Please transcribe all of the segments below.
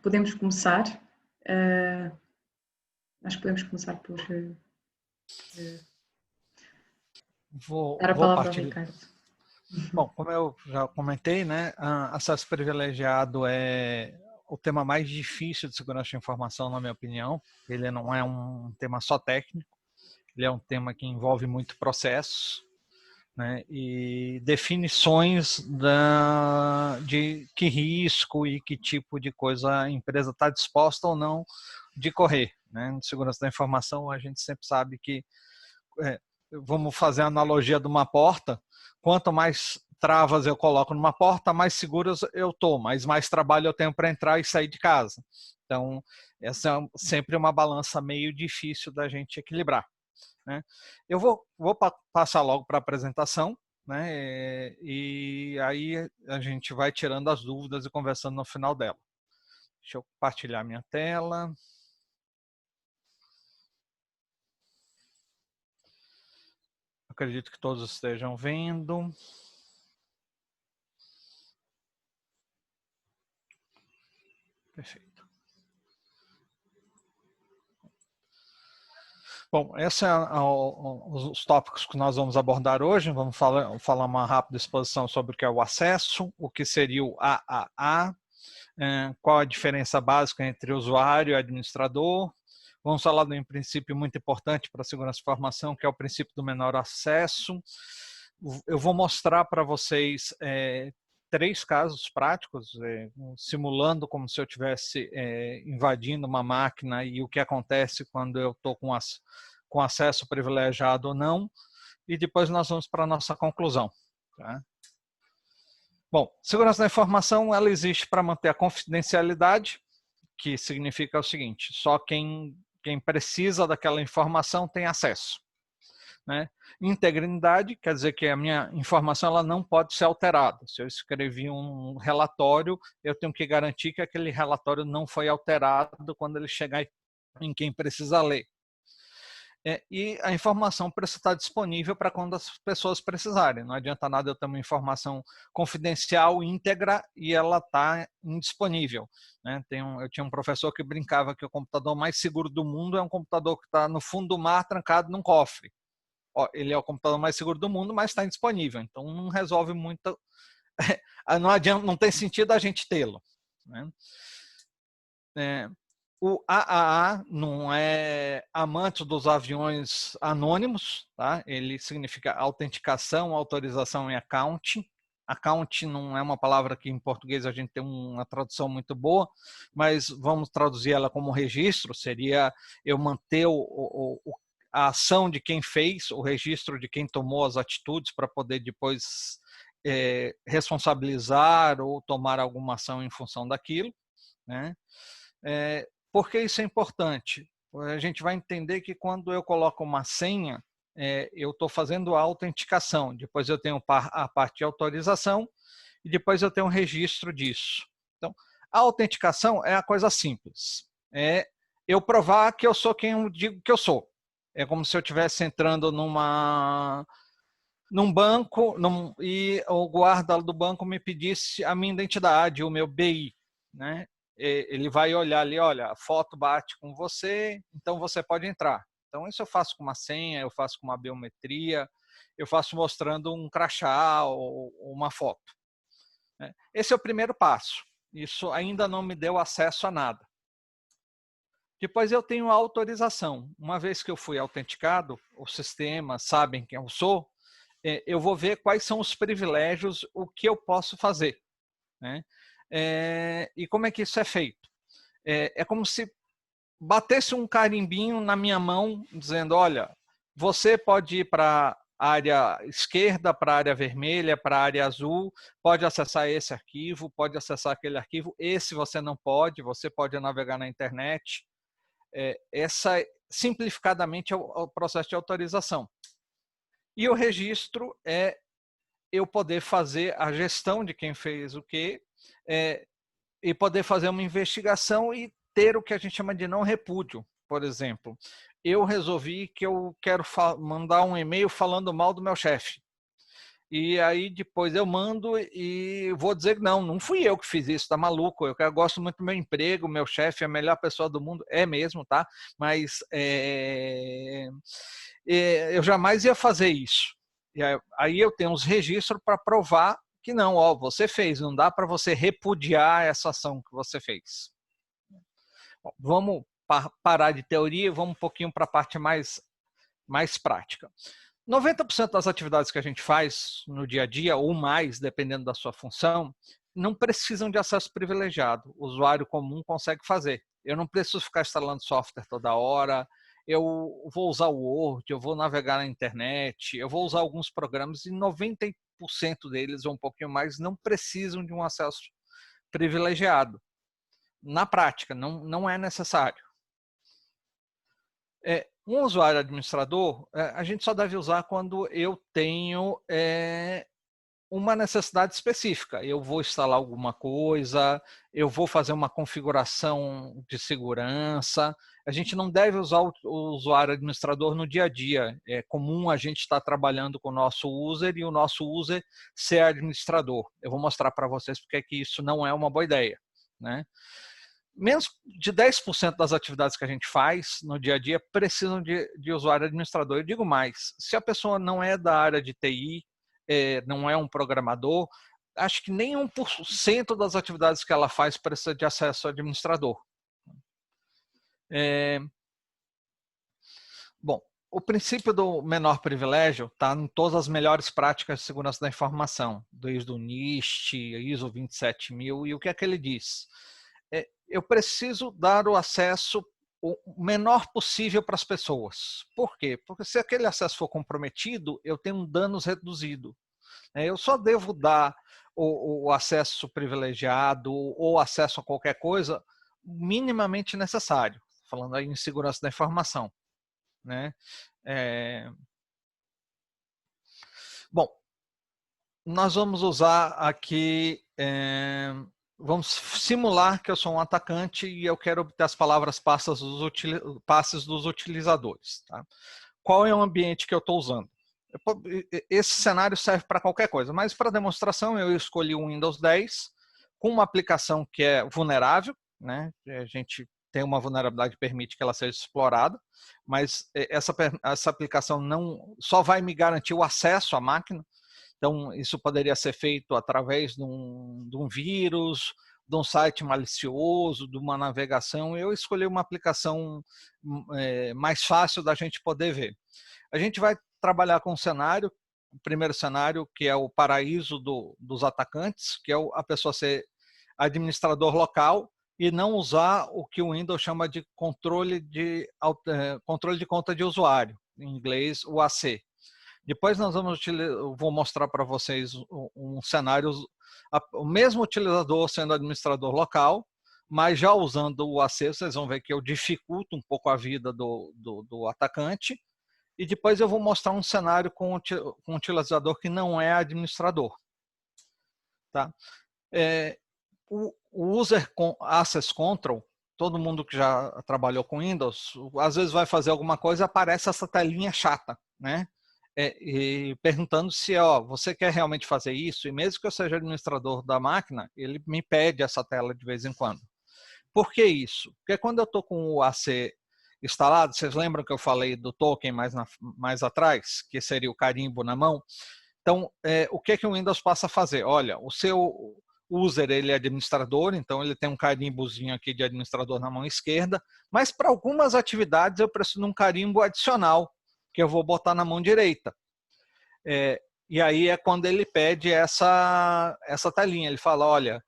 Podemos começar. Acho que podemos começar por dar a Vou palavra ao partilhar. Ricardo. Bom, como eu já comentei, né, acesso privilegiado é o tema mais difícil de segurança de informação, na minha opinião. Ele não é um tema só técnico, ele é um tema que envolve muito processo, né, e definições de que risco e que tipo de coisa a empresa está disposta ou não de correr. Né? Em segurança da informação, a gente sempre sabe que vamos fazer a analogia de uma porta, quanto mais travas eu coloco numa porta, mais seguras eu estou, mas mais trabalho eu tenho para entrar e sair de casa. Então, essa é sempre uma balança meio difícil da gente equilibrar. Né? Eu vou passar logo para a apresentação, né? E aí a gente vai tirando as dúvidas e conversando no final dela. Deixa eu compartilhar minha tela. Acredito que todos estejam vendo. Perfeito. Bom, esses são os tópicos que nós vamos abordar hoje. Vamos falar uma rápida exposição sobre o que é o acesso, o que seria o AAA, qual a diferença básica entre usuário e administrador. Vamos falar de um princípio muito importante para a segurança de informação, que é o princípio do menor acesso. Eu vou mostrar para vocês 3 casos práticos, simulando como se eu estivesse invadindo uma máquina e o que acontece quando eu estou com acesso privilegiado ou não, e depois nós vamos para a nossa conclusão. Tá? Bom, segurança da informação ela existe para manter a confidencialidade, que significa o seguinte, só quem precisa daquela informação tem acesso. Né? Integridade quer dizer que a minha informação ela não pode ser alterada. Se eu escrevi um relatório, eu tenho que garantir que aquele relatório não foi alterado quando ele chegar em quem precisa ler. E a informação precisa estar disponível para quando as pessoas precisarem. Não adianta nada eu ter uma informação confidencial, íntegra, e ela está indisponível. Né? Eu tinha um professor que brincava que o computador mais seguro do mundo é um computador que está no fundo do mar, trancado num cofre. Ele é o computador mais seguro do mundo, mas está indisponível. Então não resolve muito. Não adianta, não tem sentido a gente tê-lo. Né? O AAA não é amante dos aviões anônimos, tá? Ele significa autenticação, autorização e account. Account não é uma palavra que em português a gente tem uma tradução muito boa, mas vamos traduzir ela como registro, seria eu manter a ação de quem fez, o registro de quem tomou as atitudes para poder depois responsabilizar ou tomar alguma ação em função daquilo. Né? Por que isso é importante? A gente vai entender que quando eu coloco uma senha, eu estou fazendo a autenticação, depois eu tenho a parte de autorização e depois eu tenho um registro disso. Então, a autenticação é a coisa simples. É eu provar que eu sou quem eu digo que eu sou. É como se eu estivesse entrando num banco e o guarda do banco me pedisse a minha identidade, o meu BI. Né? Ele vai olhar ali, olha, a foto bate com você, então você pode entrar. Então isso eu faço com uma senha, eu faço com uma biometria, eu faço mostrando um crachá ou uma foto. Esse é o primeiro passo. Isso ainda não me deu acesso a nada. Depois eu tenho a autorização. Uma vez que eu fui autenticado, os sistemas sabem quem eu sou, eu vou ver quais são os privilégios, o que eu posso fazer. Né? E como é que isso é feito? É como se batesse um carimbinho na minha mão, dizendo, olha, você pode ir para a área esquerda, para a área vermelha, para a área azul, pode acessar esse arquivo, pode acessar aquele arquivo, esse você não pode, você pode navegar na internet. Essa, simplificadamente, é o processo de autorização. E o registro é eu poder fazer a gestão de quem fez o quê, e poder fazer uma investigação e ter o que a gente chama de não repúdio. Por exemplo, eu resolvi que eu quero mandar um e-mail falando mal do meu chefe. e aí depois eu mando e vou dizer que não fui eu que fiz isso, tá maluco, eu gosto muito do meu emprego, meu chefe é a melhor pessoa do mundo, é mesmo, tá? Mas eu jamais ia fazer isso. E aí eu tenho uns registros para provar que não, ó, você fez, não dá para você repudiar essa ação que você fez. Bom, vamos parar de teoria e vamos um pouquinho para a parte mais prática. 90% das atividades que a gente faz no dia a dia, ou mais, dependendo da sua função, não precisam de acesso privilegiado. O usuário comum consegue fazer. Eu não preciso ficar instalando software toda hora, eu vou usar o Word, eu vou navegar na internet, eu vou usar alguns programas e 90% deles, ou um pouquinho mais, não precisam de um acesso privilegiado. Na prática, não é necessário. Um usuário administrador, a gente só deve usar quando eu tenho uma necessidade específica. Eu vou instalar alguma coisa, eu vou fazer uma configuração de segurança. A gente não deve usar o usuário administrador no dia a dia. É comum a gente estar trabalhando com o nosso user e o nosso user ser administrador. Eu vou mostrar para vocês porque que isso não é uma boa ideia, né? Menos de 10% das atividades que a gente faz no dia a dia precisam de usuário administrador. Eu digo mais, se a pessoa não é da área de TI, não é um programador, acho que nem 1% das atividades que ela faz precisa de acesso ao administrador. Bom, o princípio do menor privilégio está em todas as melhores práticas de segurança da informação, desde o NIST, ISO 27000, e o que é que ele diz? Eu preciso dar o acesso o menor possível para as pessoas. Por quê? Porque se aquele acesso for comprometido, eu tenho um danos reduzido. Eu só devo dar o acesso privilegiado ou acesso a qualquer coisa minimamente necessário, falando aí em segurança da informação, né? Bom, nós vamos usar aqui... Vamos simular que eu sou um atacante e eu quero obter as palavras passes dos utilizadores. Tá? Qual é o ambiente que eu estou usando? Esse cenário serve para qualquer coisa, mas para demonstração eu escolhi o Windows 10 com uma aplicação que é vulnerável, né? A gente tem uma vulnerabilidade que permite que ela seja explorada, mas essa aplicação não só vai me garantir o acesso à máquina. Então, isso poderia ser feito através de um vírus, de um site malicioso, de uma navegação. Eu escolhi uma aplicação mais fácil da gente poder ver. A gente vai trabalhar com um cenário, o primeiro cenário, que é o paraíso dos atacantes, que é a pessoa ser administrador local e não usar o que o Windows chama de controle de conta de usuário, em inglês, o AC. Depois nós vou mostrar para vocês um cenário, o mesmo utilizador sendo administrador local, mas já usando o AC, vocês vão ver que eu dificulto um pouco a vida do atacante. E depois eu vou mostrar um cenário com um utilizador que não é administrador. Tá? O User Access Control, todo mundo que já trabalhou com Windows, às vezes vai fazer alguma coisa e aparece essa telinha chata, né? E perguntando se você quer realmente fazer isso, e mesmo que eu seja administrador da máquina, ele me pede essa tela de vez em quando. Por que isso? Porque quando eu estou com o AC instalado, vocês lembram que eu falei do token mais atrás, que seria o carimbo na mão? Então, o que o Windows passa a fazer? Olha, o seu user ele é administrador, então ele tem um carimbozinho aqui de administrador na mão esquerda, mas para algumas atividades eu preciso de um carimbo adicional, que eu vou botar na mão direita. E aí é quando ele pede essa telinha. Ele fala, olha,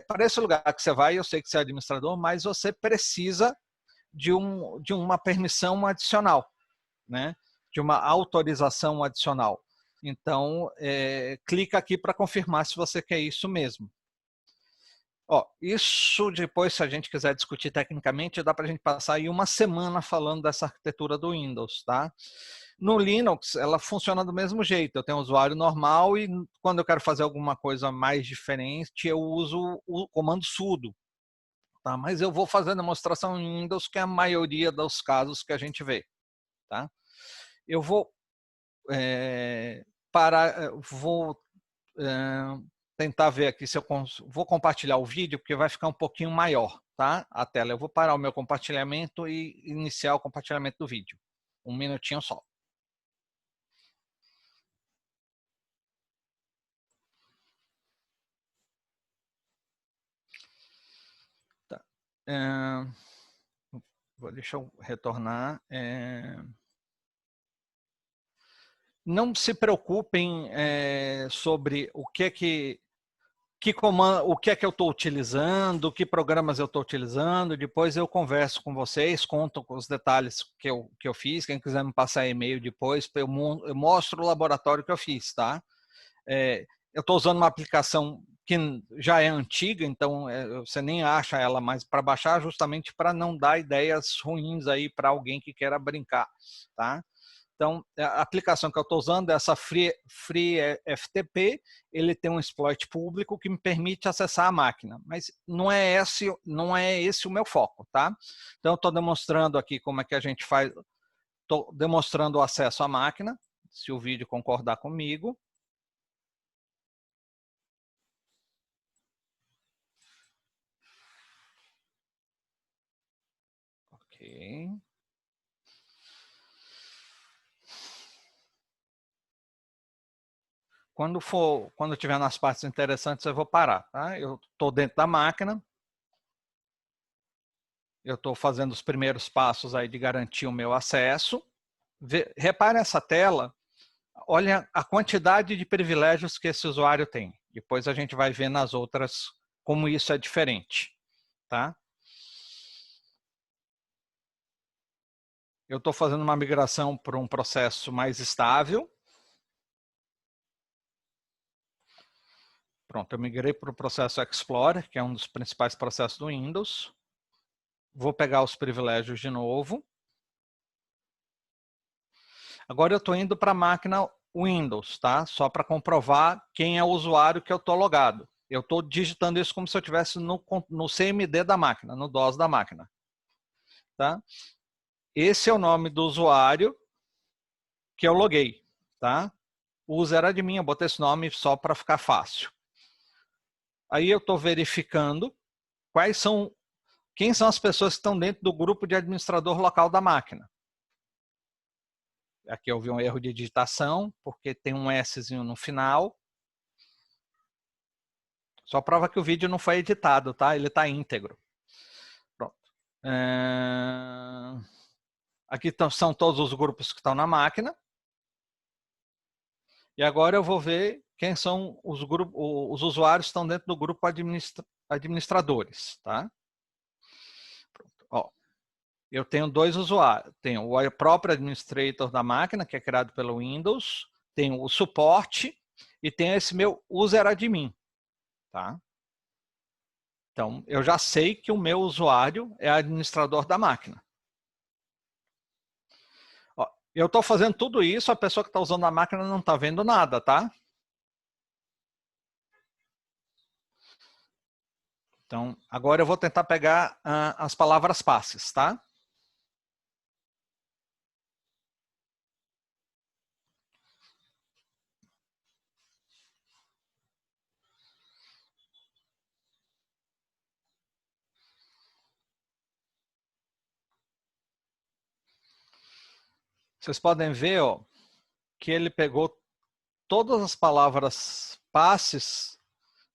para esse lugar que você vai, eu sei que você é administrador, mas você precisa de uma permissão adicional, né? De uma autorização adicional. Então, clica aqui para confirmar se você quer isso mesmo. Isso depois, se a gente quiser discutir tecnicamente, dá para a gente passar aí uma semana falando dessa arquitetura do Windows, tá? No Linux, ela funciona do mesmo jeito. Eu tenho um usuário normal e quando eu quero fazer alguma coisa mais diferente, eu uso o comando sudo. Tá? Mas eu vou fazer a demonstração em Windows, que é a maioria dos casos que a gente vê. Tá? Eu vou parar, tentar ver aqui se eu vou compartilhar o vídeo, porque vai ficar um pouquinho maior, tá? A tela. Eu vou parar o meu compartilhamento e iniciar o compartilhamento do vídeo. Um minutinho só. Tá. Deixa eu retornar. Não se preocupem sobre o que comando, o que é que eu estou utilizando, que programas eu estou utilizando. Depois eu converso com vocês, conto com os detalhes que eu fiz. Quem quiser me passar e-mail depois, eu mostro o laboratório que eu fiz, tá? Eu estou usando uma aplicação que já é antiga, então você nem acha ela mais para baixar, justamente para não dar ideias ruins aí para alguém que queira brincar, tá? Então, a aplicação que eu estou usando é essa FreeFTP, ele tem um exploit público que me permite acessar a máquina, mas não é esse o meu foco, tá? Então, eu estou demonstrando aqui como é que a gente faz, estou demonstrando o acesso à máquina, se o vídeo concordar comigo. Ok. Quando tiver nas partes interessantes, eu vou parar, tá? Eu estou dentro da máquina. Eu estou fazendo os primeiros passos aí de garantir o meu acesso. Repare essa tela. Olha a quantidade de privilégios que esse usuário tem. Depois a gente vai ver nas outras como isso é diferente, tá? Eu estou fazendo uma migração para um processo mais estável. Pronto, eu migrei para o processo Explorer, que é um dos principais processos do Windows. Vou pegar os privilégios de novo. Agora eu estou indo para a máquina Windows, tá? Só para comprovar quem é o usuário que eu estou logado. Eu estou digitando isso como se eu estivesse no CMD da máquina, no DOS da máquina. Tá? Esse é o nome do usuário que eu loguei. Tá? O user era de mim, eu botei esse nome só para ficar fácil. Aí eu estou verificando quem são as pessoas que estão dentro do grupo de administrador local da máquina. Aqui eu vi um erro de digitação, porque tem um Szinho no final. Só prova que o vídeo não foi editado, tá? Ele está íntegro. Pronto. Aqui são todos os grupos que estão na máquina. E agora eu vou ver quem são os usuários que estão dentro do grupo administradores, tá? Pronto. Ó, eu tenho dois usuários. Tenho o próprio administrator da máquina, que é criado pelo Windows. Tenho o suporte e tenho esse meu user admin, tá? Então, eu já sei que o meu usuário é administrador da máquina. Ó, eu estou fazendo tudo isso, a pessoa que está usando a máquina não está vendo nada, tá? Então, agora eu vou tentar pegar as palavras passes, tá? Vocês podem ver, ó, que ele pegou todas as palavras passes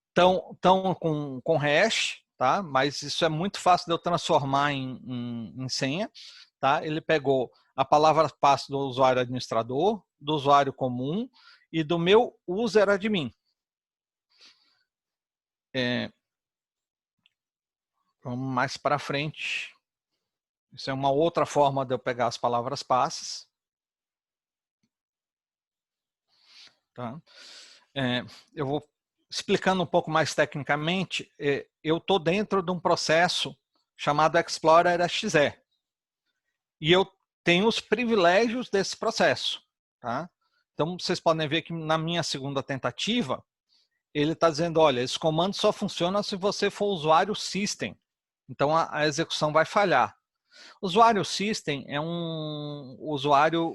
estão com hash, tá? Mas isso é muito fácil de eu transformar em senha, tá? Ele pegou a palavra passe do usuário administrador, do usuário comum e do meu user admin. Vamos mais para frente. Isso é uma outra forma de eu pegar as palavras passes. Tá? Eu vou explicando um pouco mais tecnicamente. Eu estou dentro de um processo chamado Explorer XE. E eu tenho os privilégios desse processo. Tá? Então, vocês podem ver que na minha segunda tentativa, ele está dizendo, olha, esse comando só funciona se você for usuário system. Então, a execução vai falhar. Usuário system é um usuário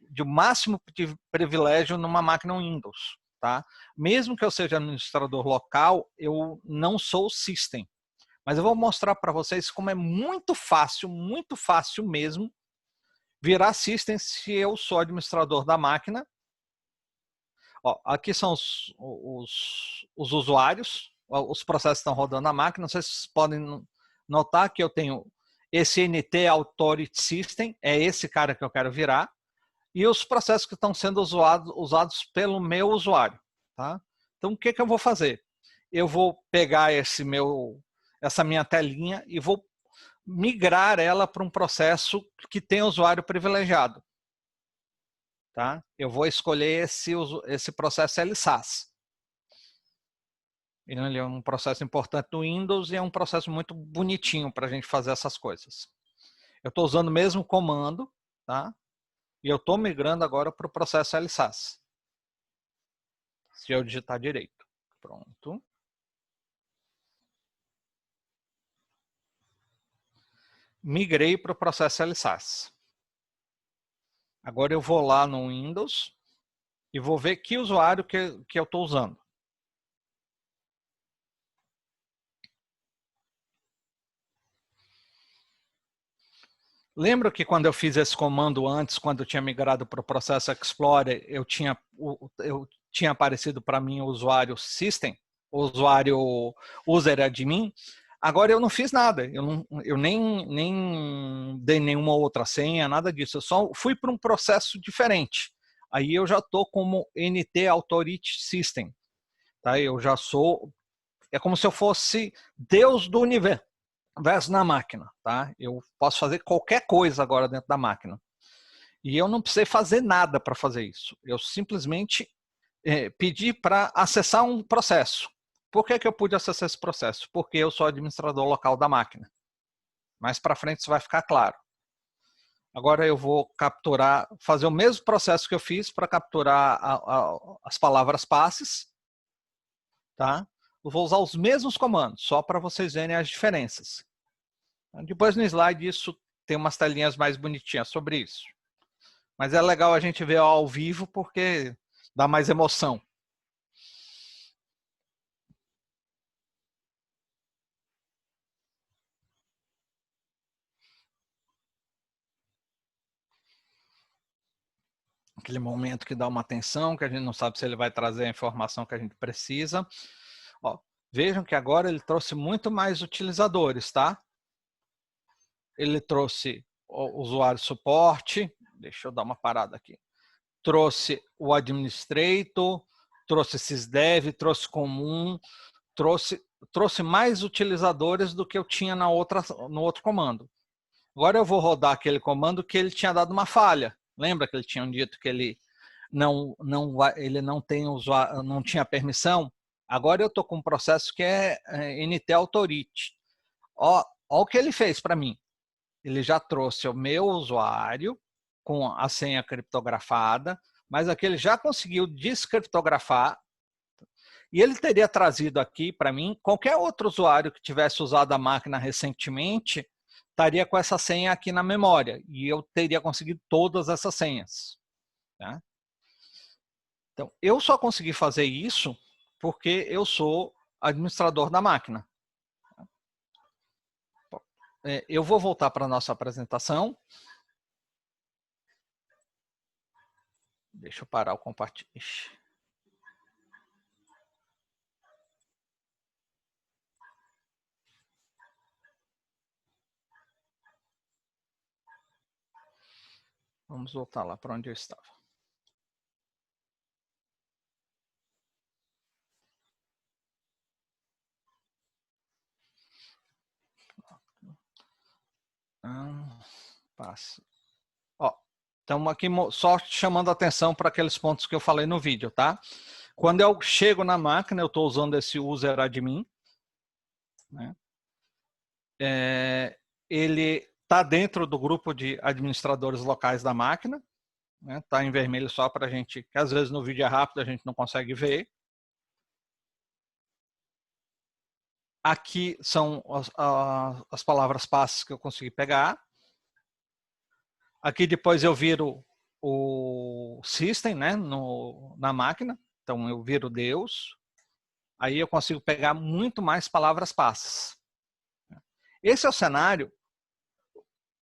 de máximo de privilégio numa máquina Windows. Tá? Mesmo que eu seja administrador local, eu não sou system. Mas eu vou mostrar para vocês como é muito fácil mesmo, virar system se eu sou administrador da máquina. Ó, aqui são os usuários, os processos estão rodando na máquina. Não sei se vocês podem notar que eu tenho esse NT Authority System, é esse cara que eu quero virar, e os processos que estão sendo usados pelo meu usuário. Tá? Então, o que eu vou fazer? Eu vou pegar essa minha telinha e vou migrar ela para um processo que tem usuário privilegiado. Tá? Eu vou escolher esse processo LSAS. Ele é um processo importante no Windows e é um processo muito bonitinho para a gente fazer essas coisas. Eu estou usando o mesmo comando, tá? E eu estou migrando agora para o processo LSAS. Se eu digitar direito. Pronto. Migrei para o processo LSAS. Agora eu vou lá no Windows e vou ver que usuário que eu estou usando. Lembra que quando eu fiz esse comando antes, quando eu tinha migrado para o processo Explorer, eu tinha aparecido para mim o usuário System, o usuário User Admin? Agora eu não fiz nada, eu nem dei nenhuma outra senha, nada disso, eu só fui para um processo diferente. Aí eu já estou como NT Authority System, tá? Eu já sou, é como se eu fosse Deus do universo na máquina, tá? Eu posso fazer qualquer coisa agora dentro da máquina. E eu não precisei fazer nada para fazer isso. Eu simplesmente pedi para acessar um processo. Por que eu pude acessar esse processo? Porque eu sou administrador local da máquina. Mais para frente isso vai ficar claro. Agora eu vou capturar, fazer o mesmo processo que eu fiz para capturar as palavras passes. Tá? Eu vou usar os mesmos comandos, só para vocês verem as diferenças. Depois no slide isso tem umas telinhas mais bonitinhas sobre isso. Mas é legal a gente ver ao vivo porque dá mais emoção. Aquele momento que dá uma tensão, que a gente não sabe se ele vai trazer a informação que a gente precisa. Ó, vejam que agora ele trouxe muito mais utilizadores, tá? Ele trouxe o usuário suporte, deixa eu dar uma parada aqui. Trouxe o administrator, trouxe sysdev, trouxe comum, trouxe mais utilizadores do que eu tinha no outro comando. Agora eu vou rodar aquele comando que ele tinha dado uma falha. Lembra que ele tinha dito que ele não tinha permissão? Agora eu estou com um processo que é NT Authority. Ó o que ele fez para mim. Ele já trouxe o meu usuário com a senha criptografada, mas aqui ele já conseguiu descriptografar. E ele teria trazido aqui para mim qualquer outro usuário que tivesse usado a máquina recentemente, estaria com essa senha aqui na memória e eu teria conseguido todas essas senhas. Tá? Então, eu só consegui fazer isso porque eu sou administrador da máquina. Eu vou voltar para a nossa apresentação. Deixa eu parar o compartilhar. Vamos voltar lá para onde eu estava. Passa. Ó, estamos aqui só chamando a atenção para aqueles pontos que eu falei no vídeo, tá? Quando eu chego na máquina, eu estou usando esse user admin, né? Ele está dentro do grupo de administradores locais da máquina, né? Tá em vermelho só para a gente, que às vezes no vídeo é rápido, a gente não consegue ver. Aqui são as palavras passes que eu consegui pegar. Aqui depois eu viro o system, né, na máquina. Então, eu viro Deus. Aí eu consigo pegar muito mais palavras passas. Esse é o cenário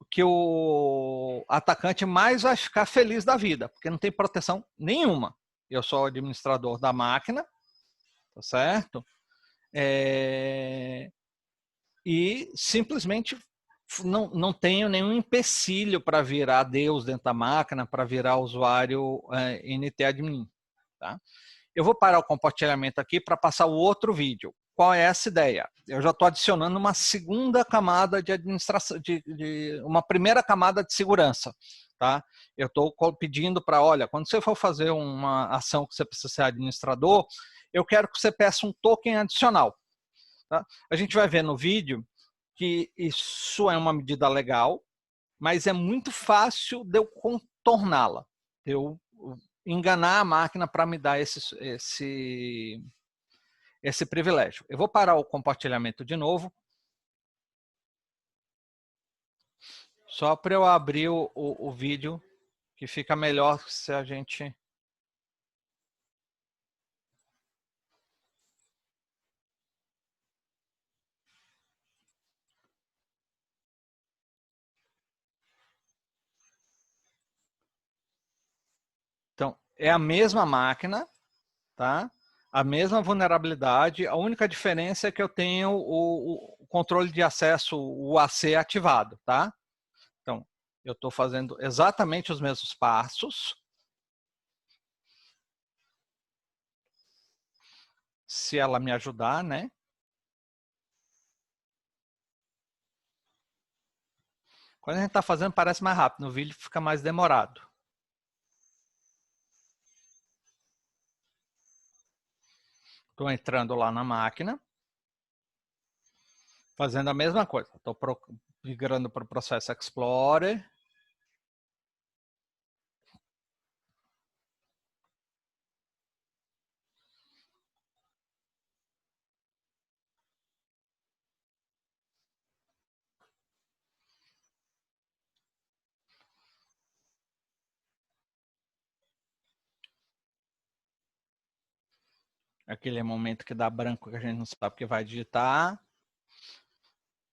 que o atacante mais vai ficar feliz da vida, porque não tem proteção nenhuma. Eu sou o administrador da máquina, tá certo? E simplesmente não tenho nenhum empecilho para virar Deus dentro da máquina, para virar usuário NT-admin. Tá? Eu vou parar o compartilhamento aqui para passar o outro vídeo. Qual é essa ideia? Eu já estou adicionando uma segunda camada de administração, uma primeira camada de segurança. Tá? Eu estou pedindo para, olha, quando você for fazer uma ação que você precisa ser administrador, eu quero que você peça um token adicional. Tá? A gente vai ver no vídeo que isso é uma medida legal, mas é muito fácil de eu contorná-la, de eu enganar a máquina para me dar esse privilégio. Eu vou parar o compartilhamento de novo, só para eu abrir o vídeo, que fica melhor se a gente... Então, é a mesma máquina, tá? A mesma vulnerabilidade, a única diferença é que eu tenho o controle de acesso, o AC ativado, tá? Então, eu estou fazendo exatamente os mesmos passos. Se ela me ajudar, né? Quando a gente está fazendo, parece mais rápido. No vídeo fica mais demorado. Estou entrando lá na máquina. Fazendo a mesma coisa. Estou migrando para o Process Explorer. Aquele momento que dá branco que a gente não sabe o que vai digitar.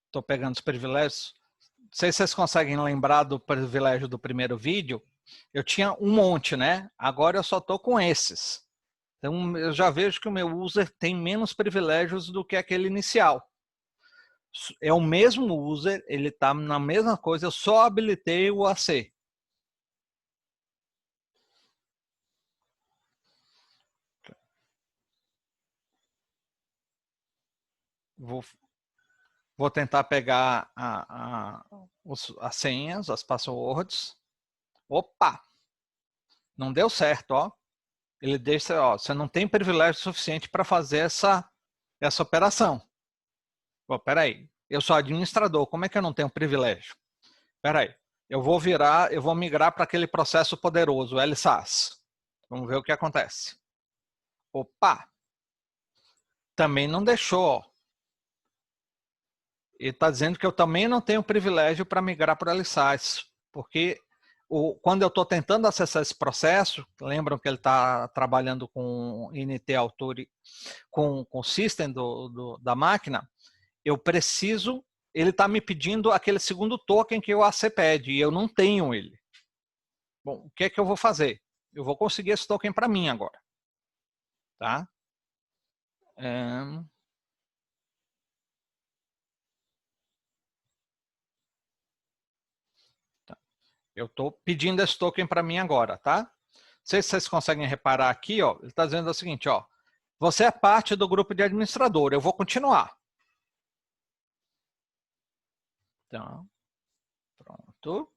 Estou pegando os privilégios. Não sei se vocês conseguem lembrar do privilégio do primeiro vídeo. Eu tinha um monte, né? Agora eu só estou com esses. Então eu já vejo que o meu user tem menos privilégios do que aquele inicial. É o mesmo user, ele está na mesma coisa, eu só habilitei o AC. Vou tentar pegar as senhas, as passwords. Opa! Não deu certo, ó. Ele deixa, ó, você não tem privilégio suficiente para fazer essa operação. Pô, peraí, eu sou administrador, como é que eu não tenho privilégio? Peraí, eu vou migrar para aquele processo poderoso, LSAS. Vamos ver o que acontece. Opa! Também não deixou, ó. Ele está dizendo que eu também não tenho privilégio para migrar para o LSAS, porque quando eu estou tentando acessar esse processo, lembram que ele está trabalhando com NT Authority, com o system da máquina, eu preciso, ele está me pedindo aquele segundo token que o AC pede, e eu não tenho ele. Bom, o que é que eu vou fazer? Eu vou conseguir esse token para mim agora. Tá? Eu estou pedindo esse token para mim agora, tá? Não sei se vocês conseguem reparar aqui, ó. Ele está dizendo o seguinte, ó. Você é parte do grupo de administrador, eu vou continuar. Então, pronto.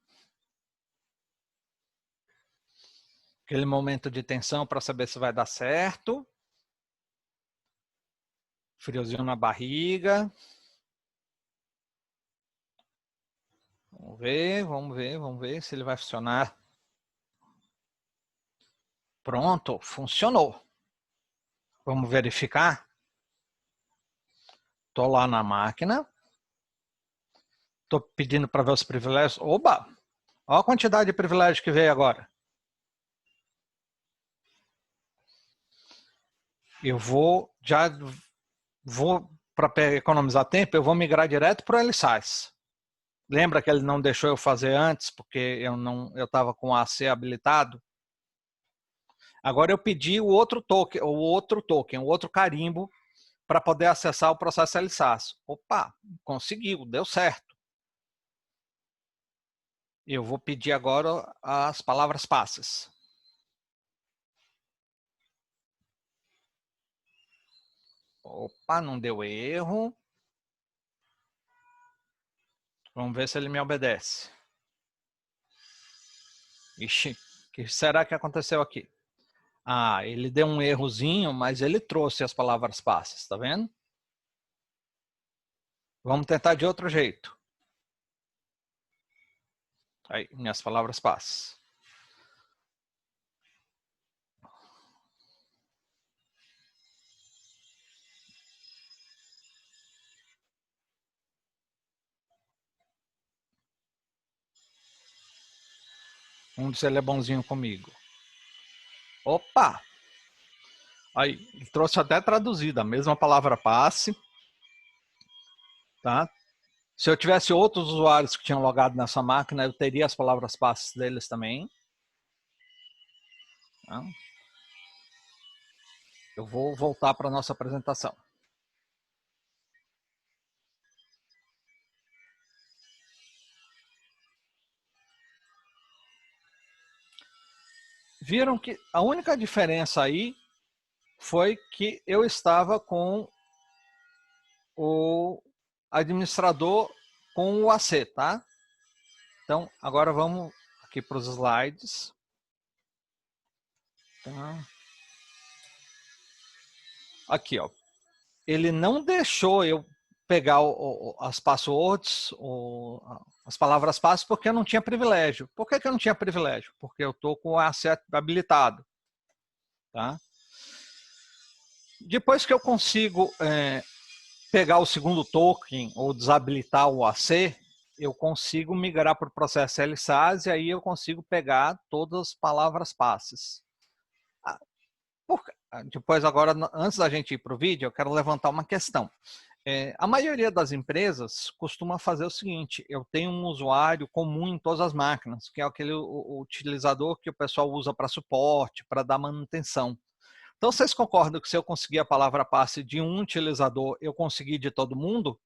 Aquele momento de tensão para saber se vai dar certo. Friozinho na barriga. Vamos ver se ele vai funcionar. Pronto, funcionou. Vamos verificar. Estou lá na máquina. Estou pedindo para ver os privilégios. Oba! Olha a quantidade de privilégios que veio agora. eu vou para economizar tempo, eu vou migrar direto para o LSAS. Lembra que ele não deixou eu fazer antes, porque eu estava com o AC habilitado? Agora eu pedi o outro carimbo, para poder acessar o processo LSAS. Opa, conseguiu, deu certo. Eu vou pedir agora as palavras passes. Opa, não deu erro. Vamos ver se ele me obedece. Ixi, o que será que aconteceu aqui? Ah, ele deu um errozinho, mas ele trouxe as palavras passes, tá vendo? Vamos tentar de outro jeito. Aí, minhas palavras passes. Vamos ver se ele é bonzinho comigo. Opa! Aí, ele trouxe até traduzida, a mesma palavra passe. Tá? Se eu tivesse outros usuários que tinham logado nessa máquina, eu teria as palavras passes deles também. Tá? Eu vou voltar para a nossa apresentação. Viram que a única diferença aí foi que eu estava com o administrador com o AC, tá? Então, agora vamos aqui para os slides. Tá? Aqui, ó. Ele não deixou eu pegar as passwords, as palavras passes, porque eu não tinha privilégio. Por que eu não tinha privilégio? Porque eu estou com o AC habilitado. Tá? Depois que eu consigo pegar o segundo token ou desabilitar o AC, eu consigo migrar para o processo LSAS e aí eu consigo pegar todas as palavras passes. Depois, agora, antes da gente ir para o vídeo, eu quero levantar uma questão. A maioria das empresas costuma fazer o seguinte: eu tenho um usuário comum em todas as máquinas, que é aquele utilizador que o pessoal usa para suporte, para dar manutenção. Então, vocês concordam que se eu conseguir a palavra passe de um utilizador, eu consegui de todo mundo?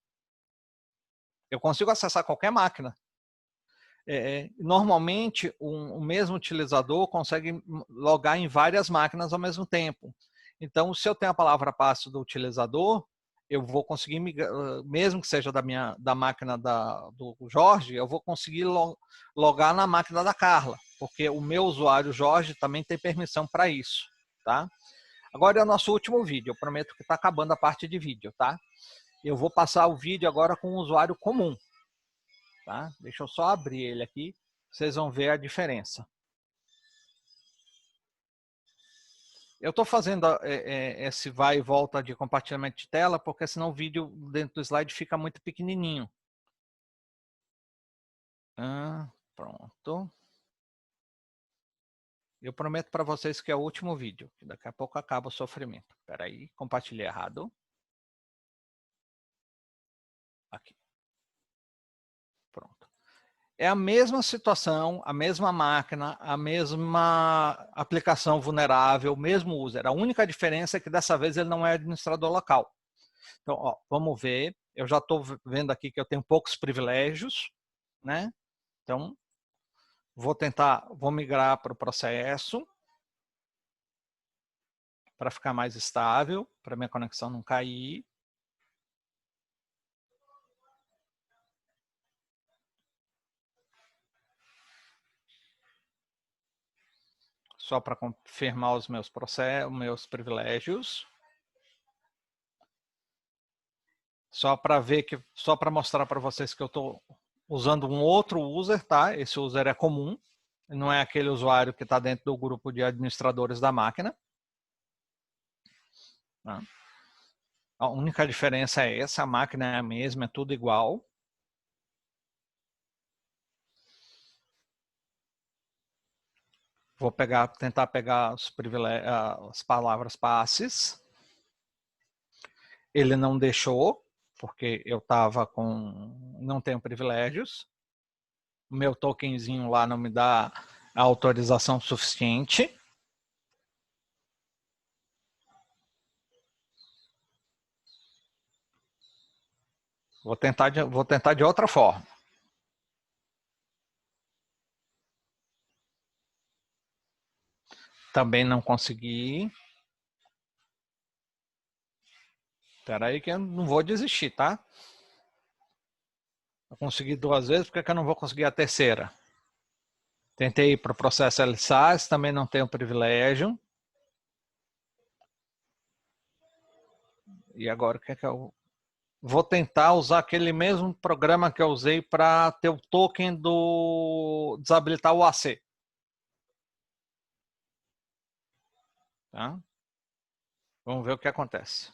Eu consigo acessar qualquer máquina. Normalmente, o mesmo utilizador consegue logar em várias máquinas ao mesmo tempo. Então, se eu tenho a palavra passe do utilizador, eu vou conseguir, mesmo que seja da máquina do Jorge, eu vou conseguir logar na máquina da Carla, porque o meu usuário Jorge também tem permissão para isso, tá? Agora é o nosso último vídeo, eu prometo que está acabando a parte de vídeo, tá? Eu vou passar o vídeo agora com um usuário comum, tá? Deixa eu só abrir ele aqui, vocês vão ver a diferença. Eu estou fazendo esse vai e volta de compartilhamento de tela, porque senão o vídeo dentro do slide fica muito pequenininho. Pronto. Eu prometo para vocês que é o último vídeo, que daqui a pouco acaba o sofrimento. Espera aí, compartilhei errado. Aqui. Pronto. É a mesma situação, a mesma máquina, a mesma aplicação vulnerável, o mesmo user. A única diferença é que dessa vez ele não é administrador local. Então, ó, vamos ver. Eu já estou vendo aqui que eu tenho poucos privilégios, né? Então, vou migrar para o processo para ficar mais estável, para minha conexão não cair. Só para confirmar os meus privilégios. Só para mostrar para vocês que eu estou usando um outro user, tá? Esse user é comum, não é aquele usuário que está dentro do grupo de administradores da máquina. Tá? A única diferença é essa, a máquina é a mesma, é tudo igual. Vou tentar pegar as palavras passes. Ele não deixou, porque eu estava com... não tenho privilégios. O meu tokenzinho lá não me dá a autorização suficiente. Vou tentar de outra forma. Também não consegui. Espera aí que eu não vou desistir, tá? Eu consegui 2 vezes, por que eu não vou conseguir a terceira? Tentei ir para o processo LSAS, também não tenho privilégio. E agora o que é que eu... Vou tentar usar aquele mesmo programa que eu usei para ter o token do... desabilitar o AC. Tá? Vamos ver o que acontece.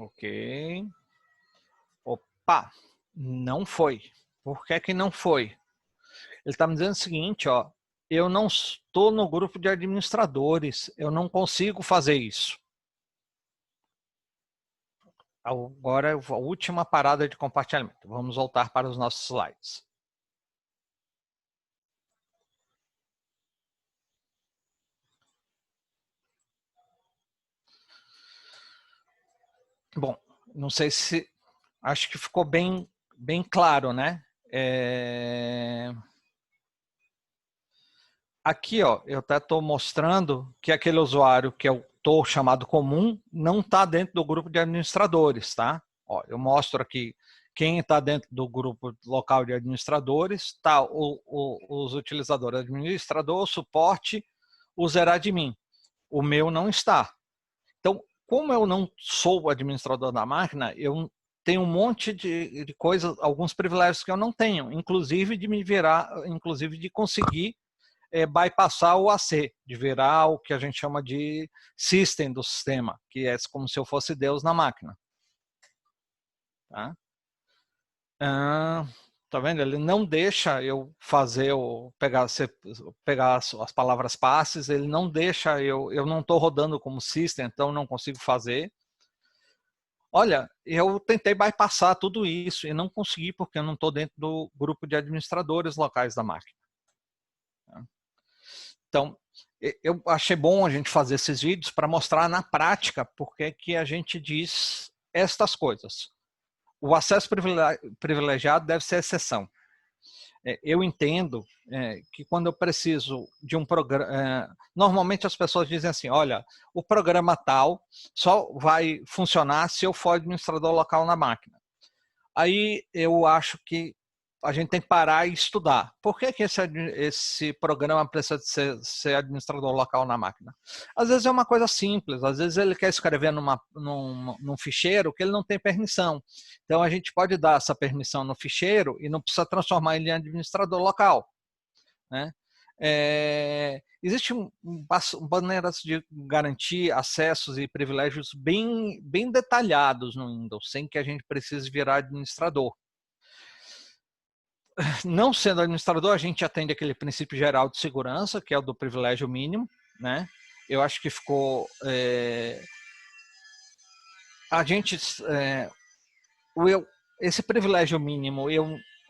Ok. Opa, não foi. Por que que não foi? Ele está me dizendo o seguinte, ó, eu não estou no grupo de administradores, eu não consigo fazer isso. Agora, a última parada de compartilhamento. Vamos voltar para os nossos slides. Bom, não sei se... Acho que ficou bem claro, né? Aqui, ó, eu até estou mostrando que aquele usuário que eu estou chamado comum não está dentro do grupo de administradores, tá? Ó, eu mostro aqui quem está dentro do grupo local de administradores, está os utilizadores administrador, o suporte, o zeradmin. O meu não está. Então, como eu não sou administrador da máquina, eu tenho um monte de coisas, alguns privilégios que eu não tenho, inclusive de me virar, inclusive de conseguir bypassar o AC, de virar o que a gente chama de system do sistema, que é como se eu fosse Deus na máquina. Tá? Tá vendo? Ele não deixa eu fazer pegar as palavras passes, ele não deixa eu não estou rodando como system, então não consigo fazer. Olha, eu tentei bypassar tudo isso e não consegui porque eu não estou dentro do grupo de administradores locais da máquina. Então, eu achei bom a gente fazer esses vídeos para mostrar na prática porque que a gente diz estas coisas. O acesso privilegiado deve ser exceção. Eu entendo que quando eu preciso de um programa... normalmente as pessoas dizem assim, olha, o programa tal só vai funcionar se eu for administrador local na máquina. Aí eu acho que a gente tem que parar e estudar. Por que que esse programa precisa ser administrador local na máquina? Às vezes é uma coisa simples, às vezes ele quer escrever num ficheiro que ele não tem permissão. Então a gente pode dar essa permissão no ficheiro e não precisa transformar ele em administrador local. Né? Existem maneiras de garantir acessos e privilégios bem detalhados no Windows, sem que a gente precise virar administrador. Não sendo administrador, a gente atende aquele princípio geral de segurança, que é o do privilégio mínimo, né? Eu acho que ficou... esse privilégio mínimo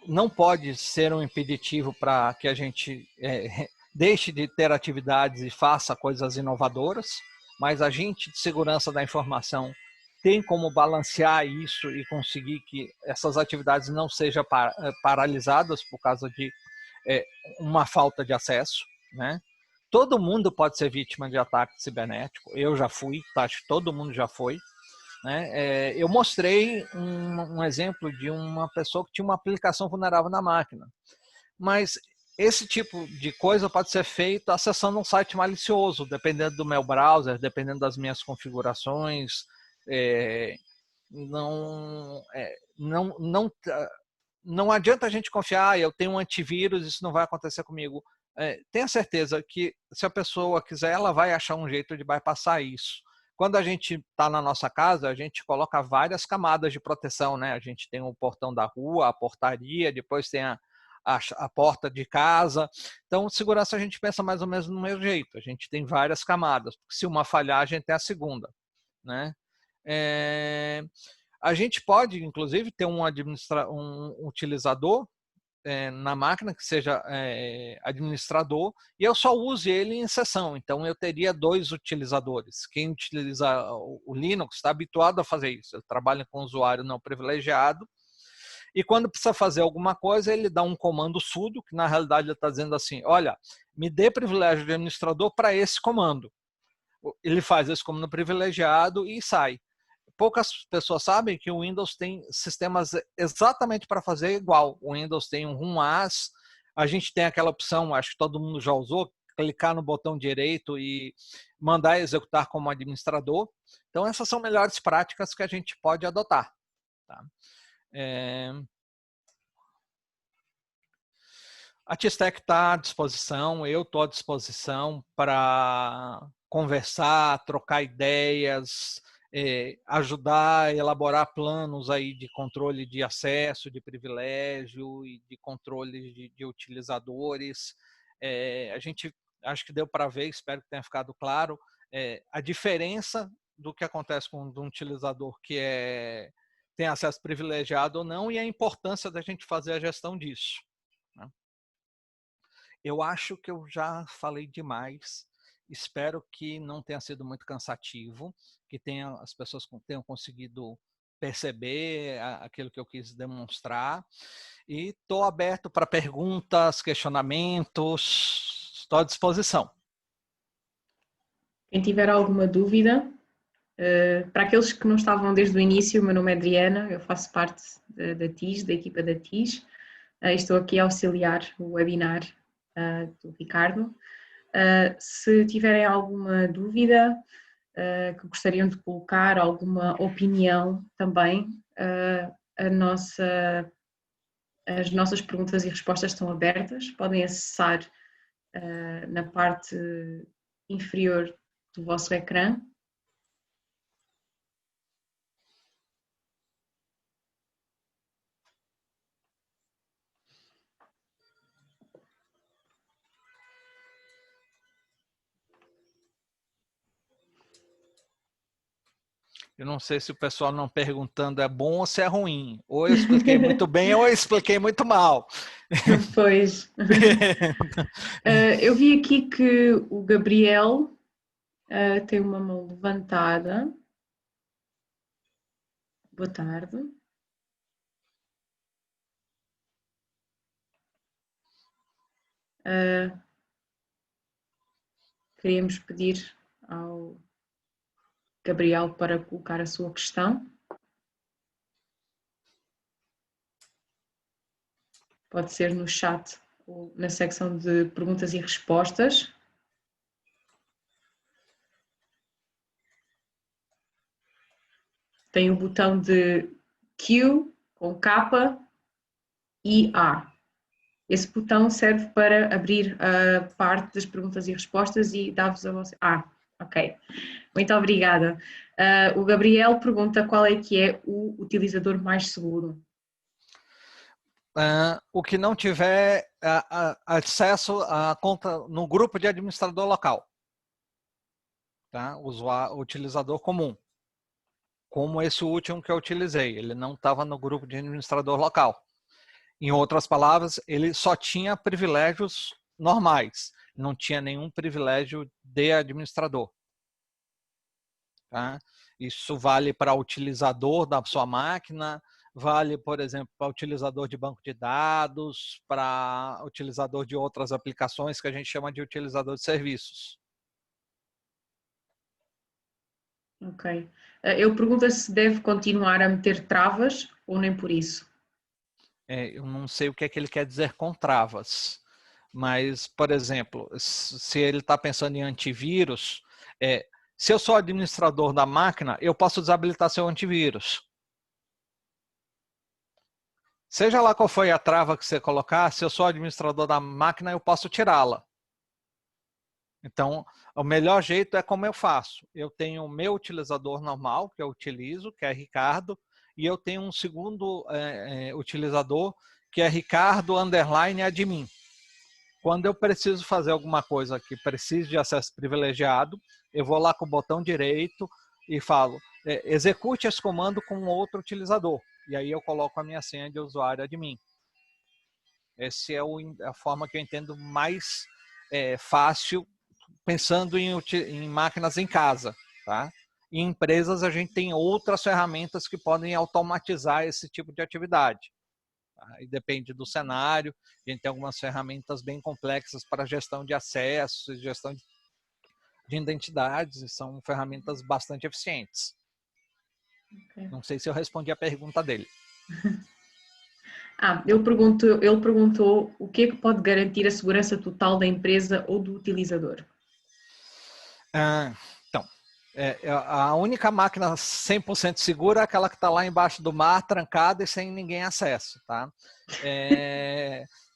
não pode ser um impeditivo para que a gente deixe de ter atividades e faça coisas inovadoras, mas a gente de segurança da informação tem como balancear isso e conseguir que essas atividades não sejam paralisadas por causa de uma falta de acesso, né? Todo mundo pode ser vítima de ataque cibernético, eu já fui, acho que todo mundo já foi. Né? Eu mostrei um exemplo de uma pessoa que tinha uma aplicação vulnerável na máquina, mas esse tipo de coisa pode ser feito acessando um site malicioso, dependendo do meu browser, dependendo das minhas configurações. não adianta a gente confiar, eu tenho um antivírus, isso não vai acontecer comigo. Tenha certeza que se a pessoa quiser, ela vai achar um jeito de bypassar isso. Quando a gente está na nossa casa, a gente coloca várias camadas de proteção, né? A gente tem o portão da rua, a portaria, depois tem a porta de casa. Então, segurança a gente pensa mais ou menos do mesmo jeito. A gente tem várias camadas. Se uma falhar, a gente tem a segunda, né? A gente pode, inclusive, ter um utilizador na máquina que seja administrador e eu só use ele em sessão. Então, eu teria 2 utilizadores. Quem utiliza o Linux está habituado a fazer isso. Ele trabalha com usuário não privilegiado e quando precisa fazer alguma coisa, ele dá um comando sudo, que na realidade ele está dizendo assim, olha, me dê privilégio de administrador para esse comando. Ele faz esse comando privilegiado e sai. Poucas pessoas sabem que o Windows tem sistemas exatamente para fazer igual. O Windows tem um RumAs, a gente tem aquela opção, acho que todo mundo já usou, clicar no botão direito e mandar executar como administrador. Então, essas são melhores práticas que a gente pode adotar. Tá? A TISTEC está à disposição, eu estou à disposição para conversar, trocar ideias, ajudar a elaborar planos aí de controle de acesso, de privilégio e de controle de utilizadores. A gente acho que deu para ver, espero que tenha ficado claro, a diferença do que acontece com um utilizador que tem acesso privilegiado ou não e a importância da gente fazer a gestão disso. Né? Eu acho que eu já falei demais. Espero que não tenha sido muito cansativo, que as pessoas tenham conseguido perceber aquilo que eu quis demonstrar. E estou aberto para perguntas, questionamentos, estou à disposição. Quem tiver alguma dúvida, para aqueles que não estavam desde o início, o meu nome é Adriana, eu faço parte da TIS, da equipa da TIS. Estou aqui a auxiliar o webinar do Ricardo. Se tiverem alguma dúvida que gostariam de colocar, alguma opinião também, as nossas perguntas e respostas estão abertas. Podem acessar na parte inferior do vosso ecrã. Eu não sei se o pessoal não perguntando é bom ou se é ruim. Ou eu expliquei muito bem ou eu expliquei muito mal. Pois. Eu vi aqui que o Gabriel tem uma mão levantada. Boa tarde. Queríamos pedir ao Gabriel para colocar a sua questão. Pode ser no chat ou na secção de perguntas e respostas. Tem o botão de Q com K e A. Esse botão serve para abrir a parte das perguntas e respostas e dar-vos a você. Ok. Muito obrigada. O Gabriel pergunta qual é que é o utilizador mais seguro. O que não tiver acesso à conta no grupo de administrador local. Tá? O utilizador comum. Como esse último que eu utilizei. Ele não estava no grupo de administrador local. Em outras palavras, ele só tinha privilégios normais. Não tinha nenhum privilégio de administrador. Tá? Isso vale para o utilizador da sua máquina, vale, por exemplo, para utilizador de banco de dados, para utilizador de outras aplicações que a gente chama de utilizador de serviços. Ok. Eu pergunto se deve continuar a meter travas ou nem por isso. Eu não sei o que é que ele quer dizer com travas, mas, por exemplo, se ele está pensando em antivírus, se eu sou administrador da máquina, eu posso desabilitar seu antivírus. Seja lá qual foi a trava que você colocar, se eu sou administrador da máquina, eu posso tirá-la. Então, o melhor jeito é como eu faço. Eu tenho o meu utilizador normal, que eu utilizo, que é Ricardo, e eu tenho um segundo utilizador, que é Ricardo_admin. Quando eu preciso fazer alguma coisa que precise de acesso privilegiado, eu vou lá com o botão direito e falo, execute esse comando com outro utilizador. E aí eu coloco a minha senha de usuário admin. Essa é a forma que eu entendo mais fácil, pensando em máquinas em casa. Tá? Em empresas, a gente tem outras ferramentas que podem automatizar esse tipo de atividade. Tá? E depende do cenário. A gente tem algumas ferramentas bem complexas para gestão de acesso, gestão de identidades, e são ferramentas bastante eficientes. Okay. Não sei se eu respondi a pergunta dele. Ele perguntou o que é que pode garantir a segurança total da empresa ou do utilizador. Então, a única máquina 100% segura é aquela que está lá embaixo do mar, trancada e sem ninguém acesso. Tá?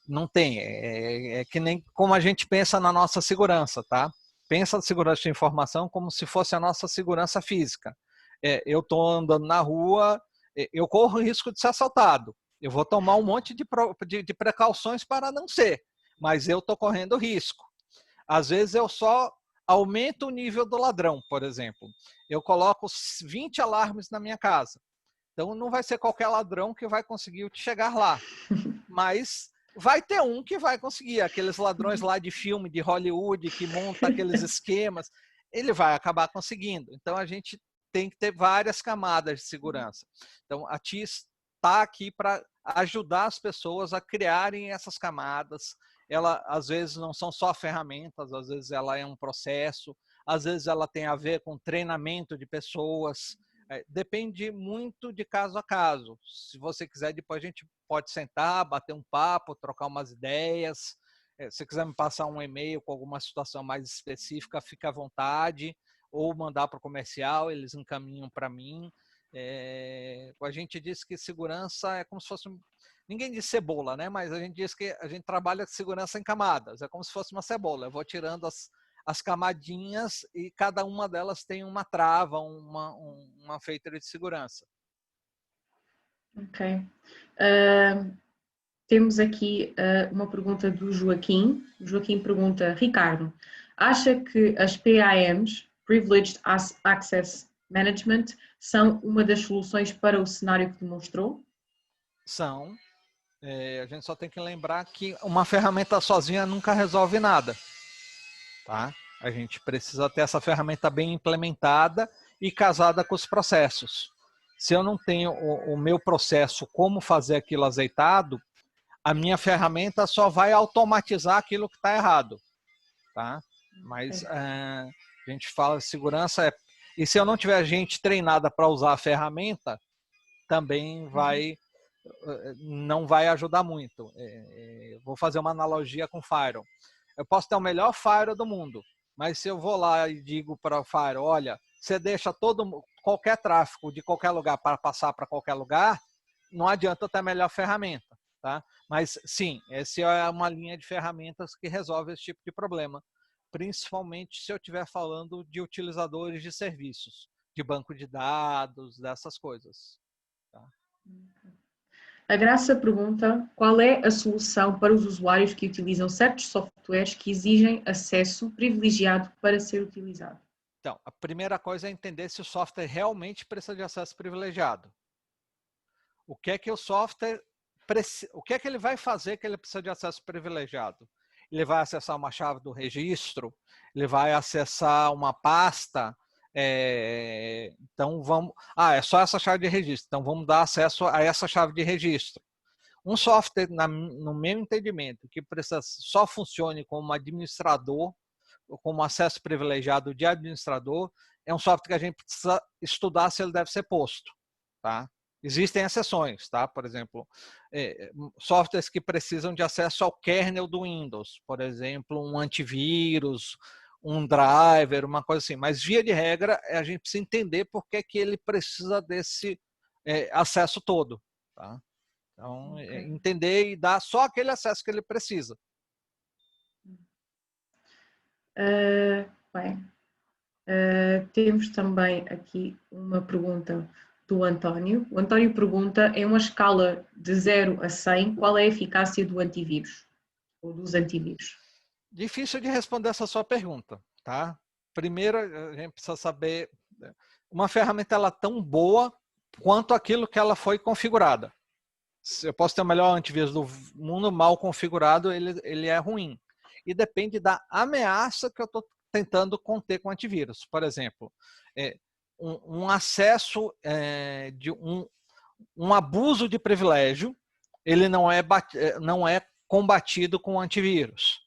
Não tem. É que nem como a gente pensa na nossa segurança. Tá? Pensa na segurança de informação como se fosse a nossa segurança física. Eu estou andando na rua, eu corro o risco de ser assaltado. Eu vou tomar um monte de precauções para não ser, mas eu estou correndo risco. Às vezes eu só aumento o nível do ladrão, por exemplo. Eu coloco 20 alarmes na minha casa. Então não vai ser qualquer ladrão que vai conseguir chegar lá. Mas vai ter um que vai conseguir. Aqueles ladrões lá de filme, de Hollywood, que monta aqueles esquemas, ele vai acabar conseguindo. Então a gente tem que ter várias camadas de segurança. Então a TIS está aqui para ajudar as pessoas a criarem essas camadas. Ela, às vezes, não são só ferramentas, às vezes ela é um processo, às vezes ela tem a ver com treinamento de pessoas. Depende muito de caso a caso. Se você quiser, depois a gente pode sentar, bater um papo, trocar umas ideias. Se quiser me passar um e-mail com alguma situação mais específica, fica à vontade. Ou mandar para o comercial, eles encaminham para mim. A gente diz que segurança é como se fosse... Ninguém diz cebola, né? Mas a gente diz que a gente trabalha com segurança em camadas. É como se fosse uma cebola. Eu vou tirando as camadinhas e cada uma delas tem uma trava, uma feita de segurança. Ok. Temos aqui uma pergunta do Joaquim. O Joaquim pergunta, Ricardo, acha que as PAMs, Privileged Access Management, são uma das soluções para o cenário que demonstrou? São. A gente só tem que lembrar que uma ferramenta sozinha nunca resolve nada. Tá? A gente precisa ter essa ferramenta bem implementada e casada com os processos. Se eu não tenho o meu processo, como fazer aquilo azeitado, a minha ferramenta só vai automatizar aquilo que está errado. Tá? Mas a gente fala de segurança, e se eu não tiver gente treinada para usar a ferramenta, também não vai ajudar muito. Vou fazer uma analogia com o Firewall. Eu posso ter o melhor Firewall do mundo, mas se eu vou lá e digo para o Firewall, olha, você deixa qualquer tráfego de qualquer lugar para passar para qualquer lugar, não adianta eu ter a melhor ferramenta. Tá? Mas sim, essa é uma linha de ferramentas que resolve esse tipo de problema, principalmente se eu estiver falando de utilizadores de serviços, de banco de dados, dessas coisas. Tá? A Graça pergunta qual é a solução para os usuários que utilizam certos softwares que exigem acesso privilegiado para ser utilizado. Então, a primeira coisa é entender se o software realmente precisa de acesso privilegiado. O que é que o software o que é que ele vai fazer que ele precisa de acesso privilegiado? Ele vai acessar uma chave do registro, ele vai acessar uma pasta, então vamos... é só essa chave de registro, então vamos dar acesso a essa chave de registro. Um software, no meu entendimento, que só funcione como administrador, como acesso privilegiado de administrador, é um software que a gente precisa estudar se ele deve ser posto. Tá? Existem exceções, tá? Por exemplo, softwares que precisam de acesso ao kernel do Windows, por exemplo, um antivírus, um driver, uma coisa assim. Mas, via de regra, a gente precisa entender por que ele precisa desse acesso todo. Tá? Então, Ok. entender e dar só aquele acesso que ele precisa. Bem, temos também aqui uma pergunta do António. O António pergunta, em uma escala de 0 a 100, qual é a eficácia do antivírus? Ou dos antivírus? Difícil de responder essa sua pergunta, tá? Primeiro, a gente precisa saber, uma ferramenta ela é tão boa quanto aquilo que ela foi configurada. Eu posso ter o melhor antivírus do mundo, mal configurado, ele é ruim. E depende da ameaça que eu estou tentando conter com o antivírus. Por exemplo, um acesso de um abuso de privilégio, ele não é combatido com o antivírus.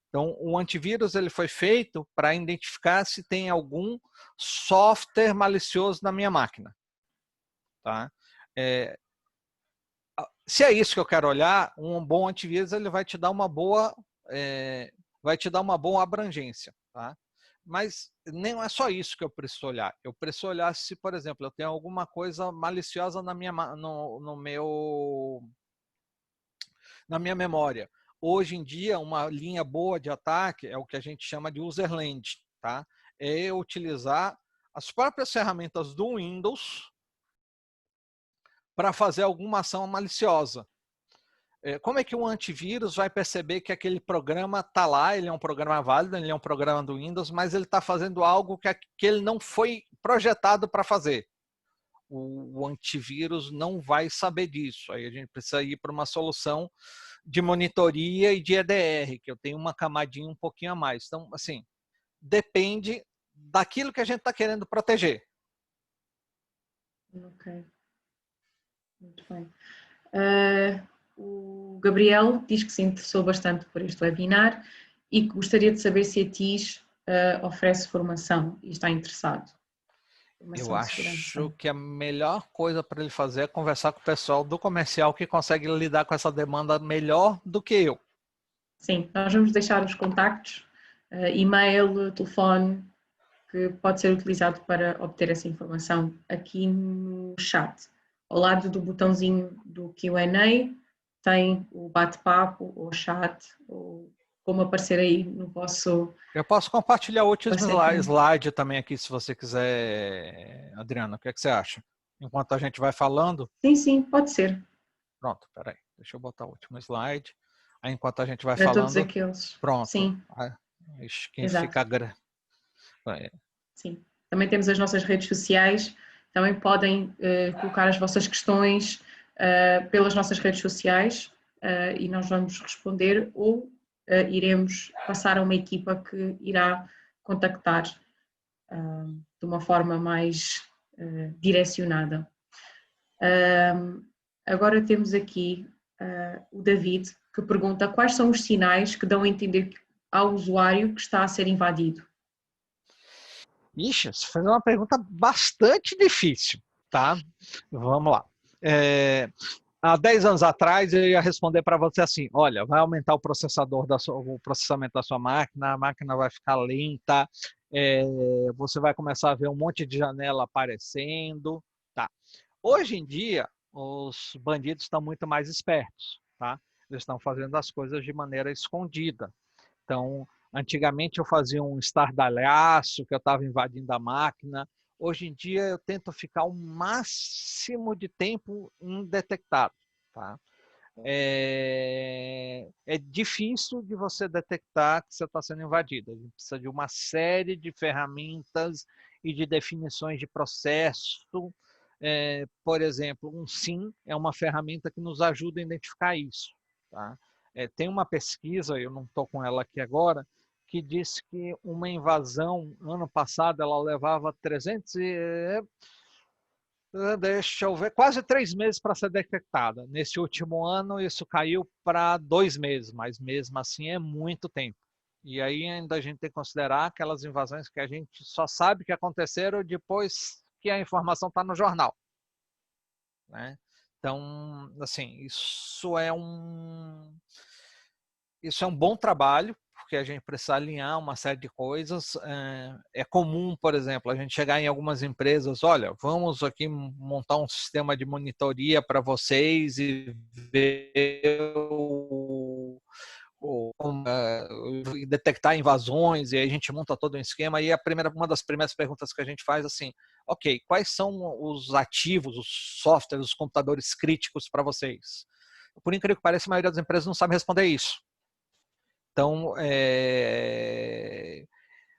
Então, o antivírus ele foi feito para identificar se tem algum software malicioso na minha máquina. Tá? Se é isso que eu quero olhar, um bom antivírus ele vai te dar uma boa, abrangência. Tá? Mas não é só isso que eu preciso olhar. Eu preciso olhar se, por exemplo, eu tenho alguma coisa maliciosa na minha memória. Hoje em dia, uma linha boa de ataque é o que a gente chama de userland. Tá? É utilizar as próprias ferramentas do Windows para fazer alguma ação maliciosa. Como é que um antivírus vai perceber que aquele programa está lá, ele é um programa válido, ele é um programa do Windows, mas ele está fazendo algo que ele não foi projetado para fazer? O antivírus não vai saber disso. Aí a gente precisa ir para uma solução de monitoria e de EDR, que eu tenho uma camadinha um pouquinho a mais. Então, assim, depende daquilo que a gente está querendo proteger. Ok. Muito bem. O Gabriel diz que se interessou bastante por este webinar e que gostaria de saber se a TIS oferece formação e está interessado. Eu Formação de segurança. acho que a melhor coisa para ele fazer é conversar com o pessoal do comercial que consegue lidar com essa demanda melhor do que eu. Sim, nós vamos deixar os contactos, e-mail, telefone, que pode ser utilizado para obter essa informação aqui no chat. Ao lado do botãozinho do Q&A tem o bate-papo ou chat, ou como aparecer aí no vosso... Eu posso compartilhar outro ecrã. slide também aqui, se você quiser, Adriana. O que é que você acha? Enquanto a gente vai falando. Sim, sim, pode ser. Pronto, peraí. Deixa eu botar o último slide. Aí, enquanto a gente vai Para todos falando, aqueles. pronto. Sim, Quem exato. fica... Sim. Também temos as nossas redes sociais. Também podem colocar as vossas questões pelas nossas redes sociais e nós vamos responder ou iremos passar a uma equipa que irá contactar de uma forma mais direcionada. Agora temos aqui o David, que pergunta quais são os sinais que dão a entender ao usuário que está a ser invadido. Ixi, você fez uma pergunta bastante difícil, tá? Vamos lá. Há 10 anos atrás eu ia responder para você assim, olha, vai aumentar o processamento da sua máquina, a máquina vai ficar lenta, você vai começar a ver um monte de janela aparecendo, tá? Hoje em dia, os bandidos estão muito mais espertos, tá? Eles estão fazendo as coisas de maneira escondida. Então, antigamente eu fazia um estardalhaço, que eu estava invadindo a máquina. Hoje em dia eu tento ficar o máximo de tempo indetectado. Tá? É difícil de você detectar que você está sendo invadido. A gente precisa de uma série de ferramentas e de definições de processo. Por exemplo, um SIM é uma ferramenta que nos ajuda a identificar isso. Tá? Tem uma pesquisa, eu não estou com ela aqui agora, que diz que uma invasão, ano passado, ela levava 300 deixa eu ver, quase 3 meses para ser detectada. Nesse último ano, isso caiu para 2 meses, mas mesmo assim é muito tempo. E aí ainda a gente tem que considerar aquelas invasões que a gente só sabe que aconteceram depois que a informação está no jornal. Né? Então, assim, isso é um bom trabalho, porque a gente precisa alinhar uma série de coisas. É comum, por exemplo, a gente chegar em algumas empresas, olha, vamos aqui montar um sistema de monitoria para vocês e ver detectar invasões, e aí a gente monta todo um esquema, e uma das primeiras perguntas que a gente faz assim, ok, quais são os ativos, os softwares, os computadores críticos para vocês? Por incrível que pareça, a maioria das empresas não sabe responder isso. Então,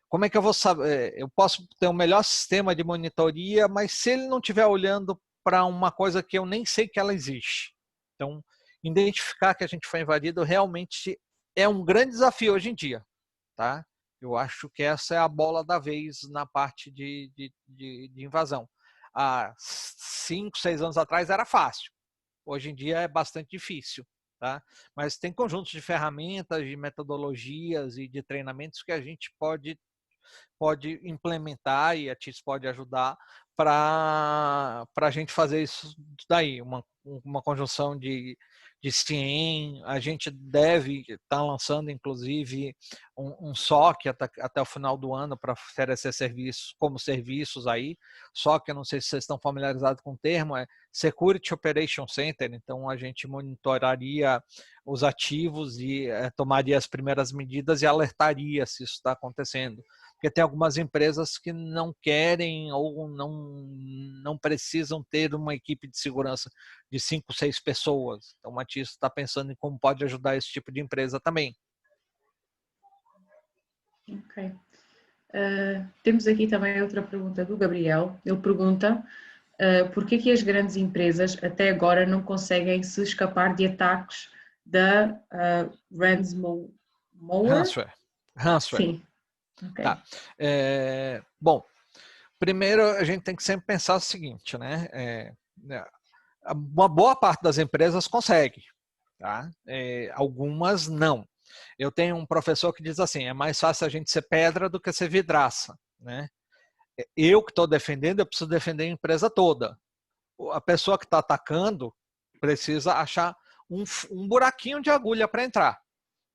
como é que eu vou saber? Eu posso ter o melhor sistema de monitoria, mas se ele não estiver olhando para uma coisa que eu nem sei que ela existe. Então, identificar que a gente foi invadido realmente é um grande desafio hoje em dia. Tá? Eu acho que essa é a bola da vez na parte de invasão. Há 5, 6 anos atrás era fácil. Hoje em dia é bastante difícil. Tá? Mas tem conjuntos de ferramentas, de metodologias e de treinamentos que a gente pode implementar, e a TIS pode ajudar para a gente fazer isso daí, uma conjunção de CIEM. A gente deve estar lançando, inclusive, um SOC até o final do ano para oferecer serviços como serviços aí. SOC, eu não sei se vocês estão familiarizados com o termo, é Security Operation Center. Então, a gente monitoraria os ativos e tomaria as primeiras medidas e alertaria se isso está acontecendo. Porque tem algumas empresas que não querem ou não precisam ter uma equipe de segurança de 5, 6 pessoas. Então, o Matias está pensando em como pode ajudar esse tipo de empresa também. Ok. Temos aqui também outra pergunta do Gabriel. Ele pergunta por que as grandes empresas até agora não conseguem se escapar de ataques da ransomware? Ransomware. Sim. Okay. Tá. Bom, primeiro a gente tem que sempre pensar o seguinte, né? Uma boa parte das empresas consegue, tá? Algumas não. Eu tenho um professor que diz assim, é mais fácil a gente ser pedra do que ser vidraça, né? Eu que estou defendendo, eu preciso defender a empresa toda. A pessoa que está atacando precisa achar um buraquinho de agulha para entrar.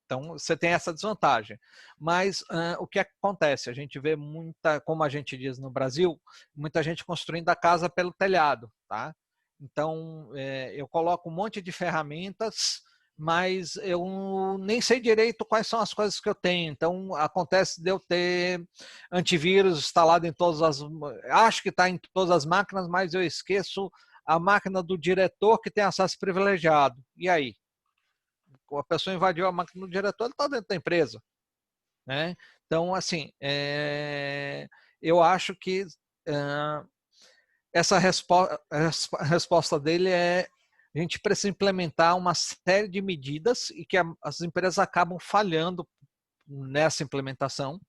Então, você tem essa desvantagem. Mas o que acontece? A gente vê muita, como a gente diz no Brasil, muita gente construindo a casa pelo telhado. Tá? Então, eu coloco um monte de ferramentas, mas eu nem sei direito quais são as coisas que eu tenho. Então, acontece de eu ter antivírus instalado em todas as... Acho que está em todas as máquinas, mas eu esqueço a máquina do diretor que tem acesso privilegiado. E aí? A pessoa invadiu a máquina do diretor, ele está dentro da empresa. Né? Então, assim, eu acho que essa resposta dele é a gente precisa implementar uma série de medidas e que as empresas acabam falhando nessa implementação.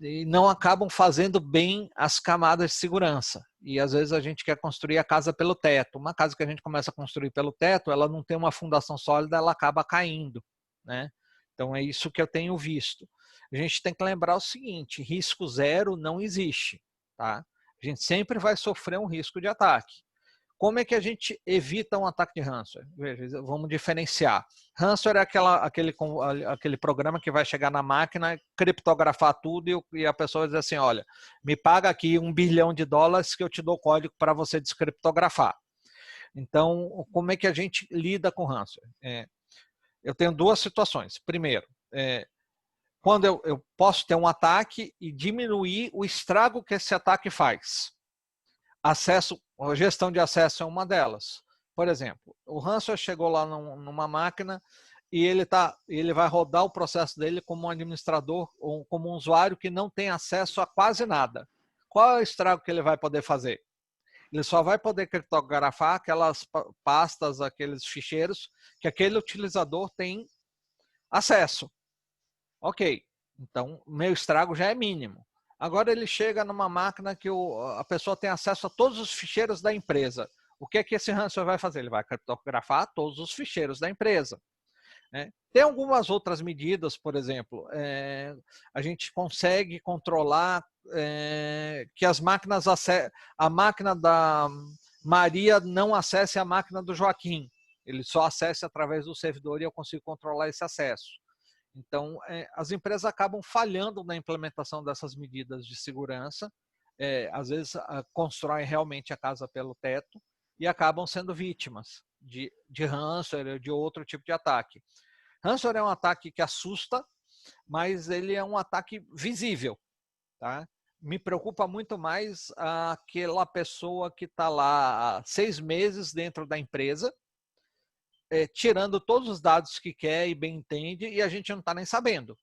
E não acabam fazendo bem as camadas de segurança. E às vezes a gente quer construir a casa pelo teto. Uma casa que a gente começa a construir pelo teto, ela não tem uma fundação sólida, ela acaba caindo. Né? Então é isso que eu tenho visto. A gente tem que lembrar o seguinte, risco zero não existe. Tá? A gente sempre vai sofrer um risco de ataque. Como é que a gente evita um ataque de ransomware? Veja, vamos diferenciar. Ransomware é aquele programa que vai chegar na máquina, criptografar tudo e a pessoa vai dizer assim, olha, me paga aqui $1 bilhão que eu te dou código para você descriptografar. Então, como é que a gente lida com ransomware? Eu tenho duas situações. Primeiro, quando eu posso ter um ataque e diminuir o estrago que esse ataque faz. A gestão de acesso é uma delas. Por exemplo, o ransomware chegou lá numa máquina e ele vai rodar o processo dele como um administrador ou como um usuário que não tem acesso a quase nada. Qual é o estrago que ele vai poder fazer? Ele só vai poder criptografar aquelas pastas, aqueles ficheiros que aquele utilizador tem acesso. Ok, então meu estrago já é mínimo. Agora ele chega numa máquina que a pessoa tem acesso a todos os ficheiros da empresa. O que é que esse ransomware vai fazer? Ele vai criptografar todos os ficheiros da empresa. Né? Tem algumas outras medidas, por exemplo, a gente consegue controlar que as máquinas, a máquina da Maria não acesse a máquina do Joaquim. Ele só acessa através do servidor e eu consigo controlar esse acesso. Então, as empresas acabam falhando na implementação dessas medidas de segurança, às vezes constroem realmente a casa pelo teto e acabam sendo vítimas de ransomware ou de outro tipo de ataque. Ransomware é um ataque que assusta, mas ele é um ataque visível, tá? Me preocupa muito mais aquela pessoa que está lá há 6 meses dentro da empresa, tirando todos os dados que quer e bem entende, e a gente não está nem sabendo.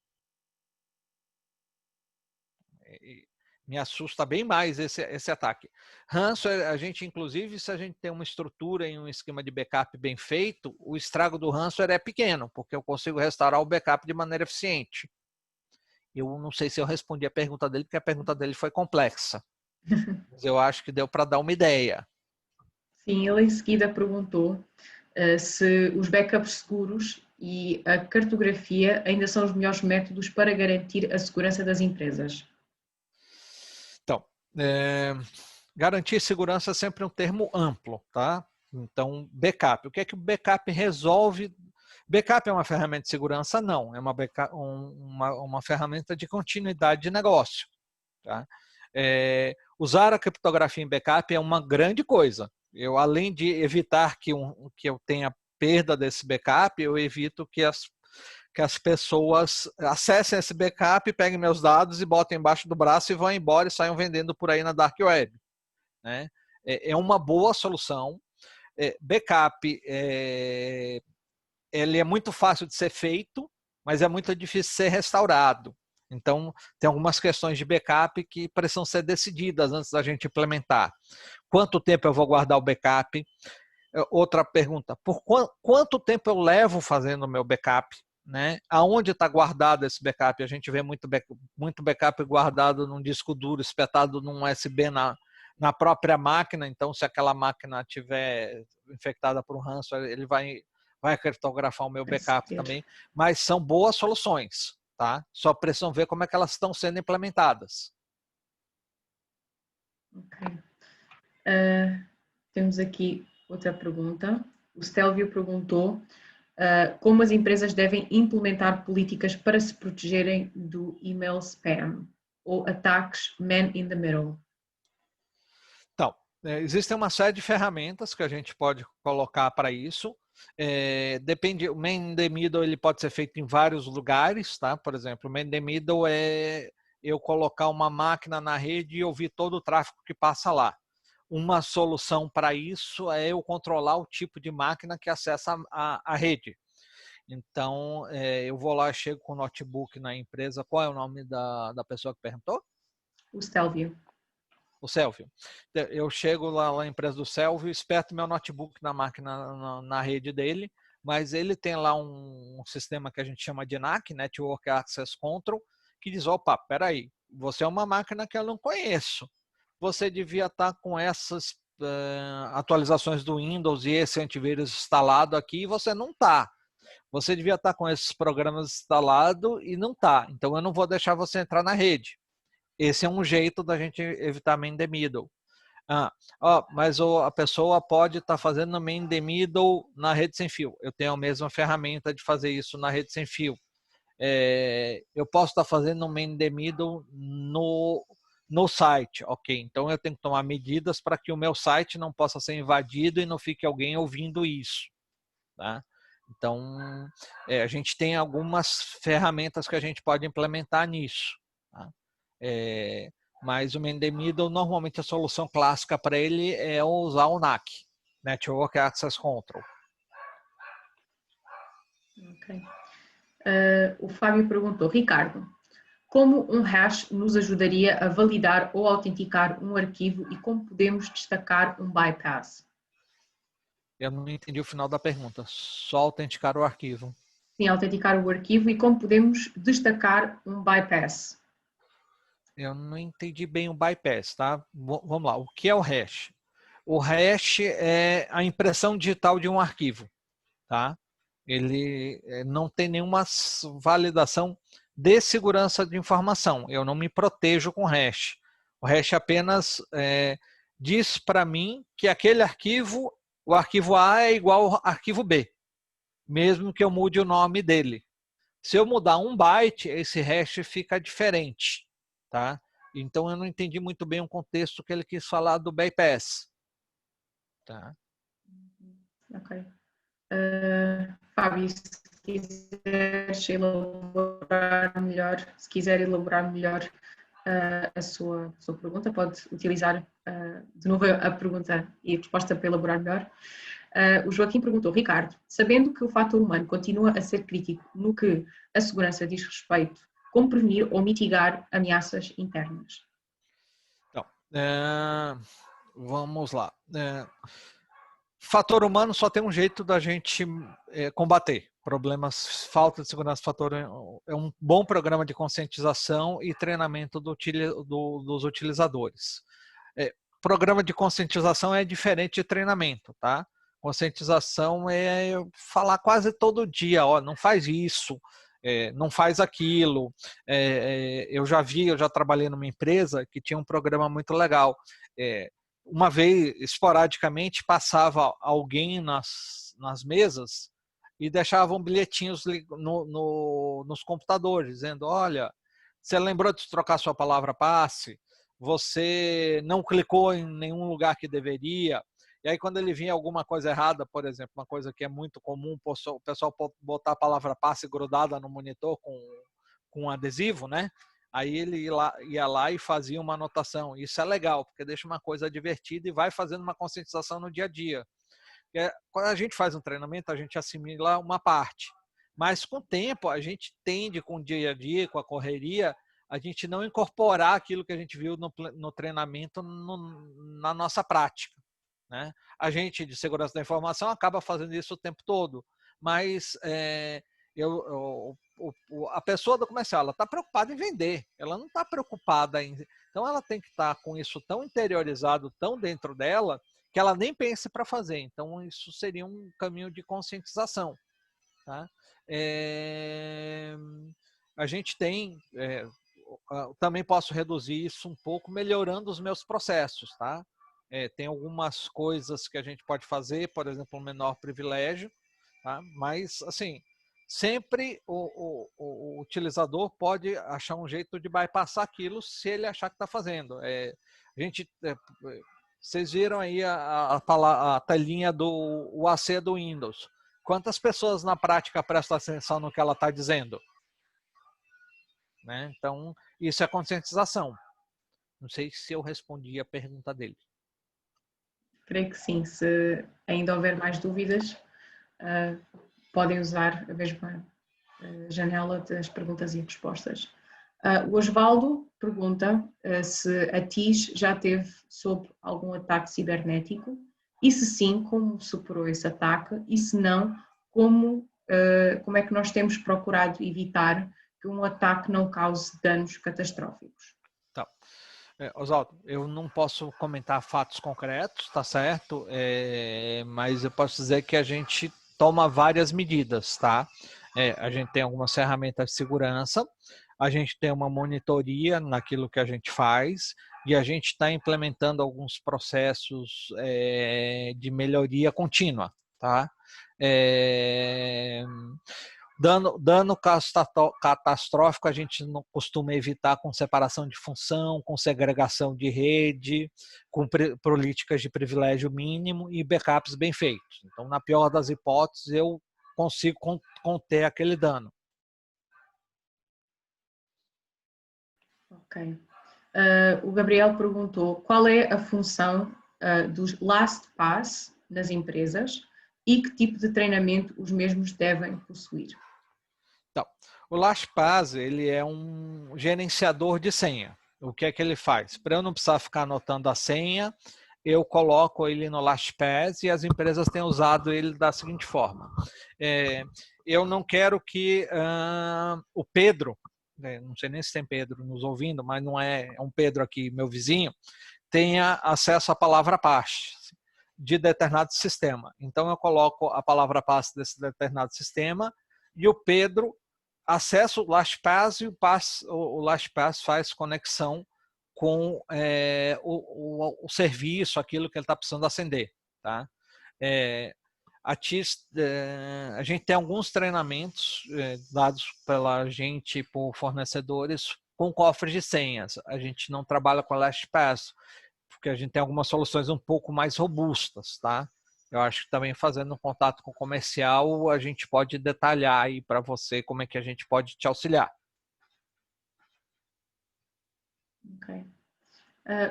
Me assusta bem mais esse ataque. Ransomware, a gente, inclusive, se a gente tem uma estrutura e um esquema de backup bem feito, o estrago do ransomware é pequeno, porque eu consigo restaurar o backup de maneira eficiente. Eu não sei se eu respondi a pergunta dele, porque a pergunta dele foi complexa. Mas eu acho que deu para dar uma ideia. Sim, ele em seguida perguntou se os backups seguros e a cartografia ainda são os melhores métodos para garantir a segurança das empresas. Então, garantir segurança é sempre um termo amplo, tá? Então, backup. O que é que o backup resolve? Backup é uma ferramenta de segurança? Não. É uma ferramenta de continuidade de negócio. Tá? Usar a criptografia em backup é uma grande coisa. Eu, além de evitar que eu tenha perda desse backup, eu evito que as pessoas acessem esse backup, peguem meus dados e botem embaixo do braço e vão embora e saiam vendendo por aí na Dark Web. Né? É uma boa solução. Backup, ele é muito fácil de ser feito, mas é muito difícil de ser restaurado. Então, tem algumas questões de backup que precisam ser decididas antes da gente implementar. Quanto tempo eu vou guardar o backup? Outra pergunta, por quanto tempo eu levo fazendo o meu backup? Né? Aonde está guardado esse backup? A gente vê muito backup guardado num disco duro, espetado num USB na própria máquina. Então, se aquela máquina estiver infectada por um ransomware, ele vai criptografar o meu backup também. Mas são boas soluções, tá? Só precisam ver como é que elas estão sendo implementadas. Ok. Temos aqui outra pergunta. O Stelvio perguntou como as empresas devem implementar políticas para se protegerem do email spam ou ataques man in the middle. Então, existem uma série de ferramentas que a gente pode colocar para isso. Depende, o man in the middle ele pode ser feito em vários lugares, tá? Por exemplo, o man in the middle é eu colocar uma máquina na rede e ouvir todo o tráfego que passa lá. Uma solução para isso é eu controlar o tipo de máquina que acessa a rede. Então, eu vou lá, chego com o notebook na empresa. Qual é o nome da pessoa que perguntou? O Stelvio. O Selvio. Eu chego lá na empresa do Selvio, espeto meu notebook na máquina, na rede dele, mas ele tem lá um sistema que a gente chama de NAC, Network Access Control, que diz, opa, peraí, você é uma máquina que eu não conheço. Você devia estar com essas atualizações do Windows e esse antivírus instalado aqui e você não está. Você devia estar com esses programas instalados e não está. Então, eu não vou deixar você entrar na rede. Esse é um jeito da gente evitar man in the middle. Mas a pessoa pode estar fazendo man in the middle na rede sem fio. Eu tenho a mesma ferramenta de fazer isso na rede sem fio. Eu posso estar fazendo man in the middle no site. Ok, então eu tenho que tomar medidas para que o meu site não possa ser invadido e não fique alguém ouvindo isso. Tá? Então, a gente tem algumas ferramentas que a gente pode implementar nisso. Tá? Mas o man in the middle, normalmente a solução clássica para ele é usar o NAC, Network Access Control. Ok. O Fábio perguntou, Ricardo, como um hash nos ajudaria a validar ou autenticar um arquivo e como podemos destacar um bypass? Eu não entendi o final da pergunta, só autenticar o arquivo. Sim, autenticar o arquivo e como podemos destacar um bypass? Eu não entendi bem o bypass, tá? Vamos lá, o que é o hash? O hash é a impressão digital de um arquivo, tá? Ele não tem nenhuma validação de segurança de informação. Eu não me protejo com hash. O hash apenas diz para mim que aquele arquivo o arquivo A é igual ao arquivo B, mesmo que eu mude o nome dele. Se eu mudar um byte, esse hash fica diferente, tá? Então eu não entendi muito bem o contexto que ele quis falar do bypass. Tá? Ok. Fábio, se quiser elaborar melhor a sua pergunta, pode utilizar de novo a pergunta e a resposta para elaborar melhor. O Joaquim perguntou, Ricardo, sabendo que o fator humano continua a ser crítico no que a segurança diz respeito, como prevenir ou mitigar ameaças internas? Então, vamos lá. Fator humano só tem um jeito da gente combater problemas, falta de segurança. Fator é um bom programa de conscientização e treinamento dos utilizadores. Programa de conscientização é diferente de treinamento, tá? Conscientização é falar quase todo dia, ó, não faz isso, não faz aquilo. Eu já trabalhei numa empresa que tinha um programa muito legal. Uma vez, esporadicamente, passava alguém nas mesas e deixavam bilhetinhos nos computadores, dizendo, olha, você lembrou de trocar sua palavra passe? Você não clicou em nenhum lugar que deveria. E aí, quando ele vinha alguma coisa errada, por exemplo, uma coisa que é muito comum, o pessoal botar a palavra passe grudada no monitor com um adesivo, né? Aí ele ia lá e fazia uma anotação. Isso é legal, porque deixa uma coisa divertida e vai fazendo uma conscientização no dia a dia. Quando a gente faz um treinamento, a gente assimila uma parte. Mas com o tempo, a gente tende, com o dia a dia, com a correria, a gente não incorporar aquilo que a gente viu no treinamento na nossa prática. Né? A gente, de segurança da informação, acaba fazendo isso o tempo todo. Mas a pessoa do comercial, ela está preocupada em vender, ela não está preocupada em... Então, ela tem que estar com isso tão interiorizado, tão dentro dela, que ela nem pense para fazer. Então, isso seria um caminho de conscientização. Tá? A gente tem... também posso reduzir isso um pouco melhorando os meus processos. Tá? Tem algumas coisas que a gente pode fazer, por exemplo, um menor privilégio, tá? Mas, assim, sempre o utilizador pode achar um jeito de bypassar aquilo se ele achar que está fazendo. Vocês viram aí a telinha do UAC do Windows. Quantas pessoas na prática prestam atenção no que ela está dizendo? Né? Então, isso é conscientização. Não sei se eu respondi a pergunta dele. Creio que sim. Se ainda houver mais dúvidas, podem usar a mesma janela das perguntas e respostas. O Osvaldo pergunta se a TIS já teve sob algum ataque cibernético e se sim, como superou esse ataque e se não, como é que nós temos procurado evitar que um ataque não cause danos catastróficos. Tá. Osvaldo, eu não posso comentar fatos concretos, tá certo? Mas eu posso dizer que a gente toma várias medidas, tá? A gente tem algumas ferramentas de segurança, a gente tem uma monitoria naquilo que a gente faz e a gente está implementando alguns processos de melhoria contínua, tá? Dano catastrófico a gente não costuma evitar com separação de função, com segregação de rede, com políticas de privilégio mínimo e backups bem feitos. Então, na pior das hipóteses, eu consigo conter aquele dano. Ok. O Gabriel perguntou qual é a função dos LastPass nas empresas e que tipo de treinamento os mesmos devem possuir. Então, o LastPass ele é um gerenciador de senha. O que é que ele faz? Para eu não precisar ficar anotando a senha, eu coloco ele no LastPass e as empresas têm usado ele da seguinte forma. Eu não quero que o Pedro, não sei nem se tem Pedro nos ouvindo, mas não é um Pedro aqui, meu vizinho, tenha acesso à palavra passe de determinado sistema. Então, eu coloco a palavra passe desse determinado sistema e o Pedro acessa o LastPass e o LastPass faz conexão com o serviço, aquilo que ele está precisando acender. Tá? A gente tem alguns treinamentos dados pela gente por fornecedores com cofres de senhas. A gente não trabalha com LastPass, porque a gente tem algumas soluções um pouco mais robustas, tá? Eu acho que também fazendo um contato com o comercial, a gente pode detalhar aí para você como é que a gente pode te auxiliar. Ok.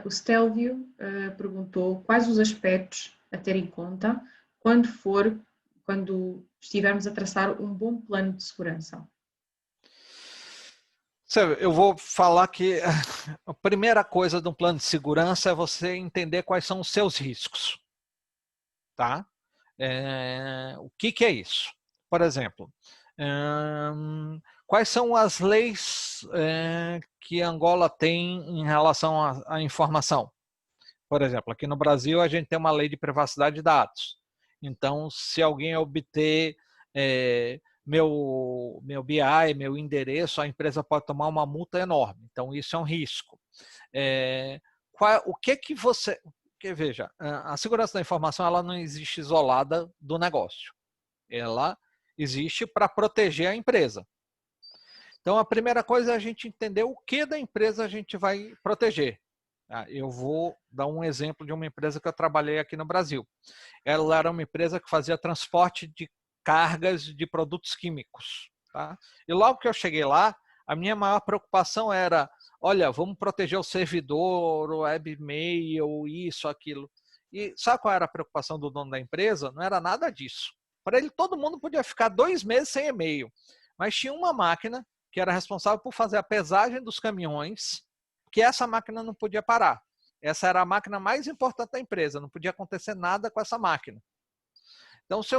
O Stelvio perguntou quais os aspectos a ter em conta quando estivermos a traçar um bom plano de segurança. Eu vou falar que a primeira coisa de um plano de segurança é você entender quais são os seus riscos. Tá? O que é isso? Por exemplo, quais são as leis que Angola tem em relação à informação? Por exemplo, aqui no Brasil a gente tem uma lei de privacidade de dados. Então, se alguém obter meu BI, meu endereço, a empresa pode tomar uma multa enorme. Então, isso é um risco. O que você... Porque, veja, a segurança da informação ela não existe isolada do negócio. Ela existe para proteger a empresa. Então, a primeira coisa é a gente entender o que da empresa a gente vai proteger. Eu vou dar um exemplo de uma empresa que eu trabalhei aqui no Brasil. Ela era uma empresa que fazia transporte de cargas de produtos químicos. Tá? E logo que eu cheguei lá, a minha maior preocupação era, olha, vamos proteger o servidor, o webmail, isso, aquilo. E sabe qual era a preocupação do dono da empresa? Não era nada disso. Para ele, todo mundo podia ficar 2 meses sem e-mail. Mas tinha uma máquina que era responsável por fazer a pesagem dos caminhões, que essa máquina não podia parar. Essa era a máquina mais importante da empresa, não podia acontecer nada com essa máquina. Então, se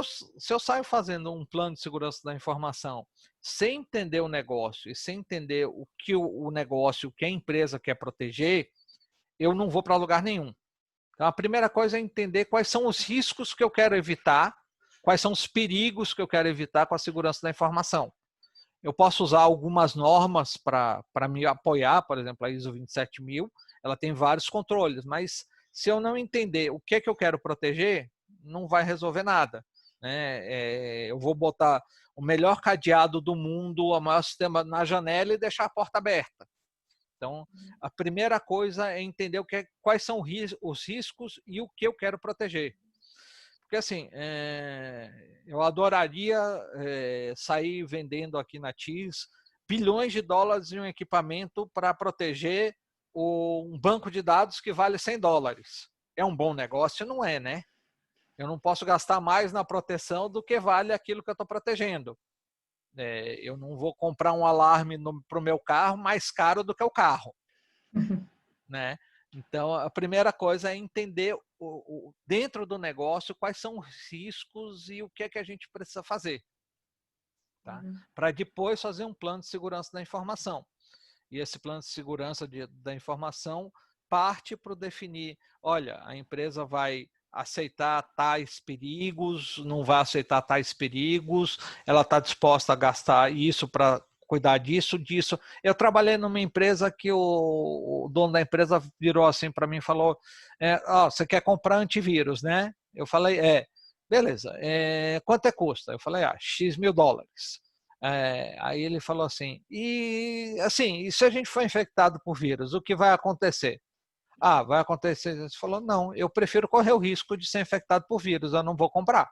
eu saio fazendo um plano de segurança da informação sem entender o negócio e sem entender o que o negócio, o que a empresa quer proteger, eu não vou para lugar nenhum. Então, a primeira coisa é entender quais são os riscos que eu quero evitar, quais são os perigos que eu quero evitar com a segurança da informação. Eu posso usar algumas normas para me apoiar, por exemplo, a ISO 27000, ela tem vários controles, mas se eu não entender o que é que eu quero proteger, não vai resolver nada. Eu vou botar o melhor cadeado do mundo, o maior sistema na janela e deixar a porta aberta. Então, a primeira coisa é entender quais são os riscos e o que eu quero proteger. Porque assim, eu adoraria sair vendendo aqui na TIS bilhões de dólares em um equipamento para proteger um banco de dados que vale 100 dólares. É um bom negócio? Não é, né? Eu não posso gastar mais na proteção do que vale aquilo que eu estou protegendo. Eu não vou comprar um alarme para o meu carro mais caro do que o carro. Né? Então, a primeira coisa é entender dentro do negócio quais são os riscos e o que é que a gente precisa fazer. Tá? Para depois fazer um plano de segurança da informação. E esse plano de segurança da informação parte para definir, olha, a empresa vai aceitar tais perigos, não vai aceitar tais perigos, ela está disposta a gastar isso para cuidar disso. Eu trabalhei numa empresa que o dono da empresa virou assim para mim e falou, você quer comprar antivírus, né? Eu falei, beleza, quanto custa? Eu falei, X mil dólares. Aí ele falou assim, e se a gente for infectado por vírus, o que vai acontecer? Vai acontecer. Ele falou, não, eu prefiro correr o risco de ser infectado por vírus, eu não vou comprar.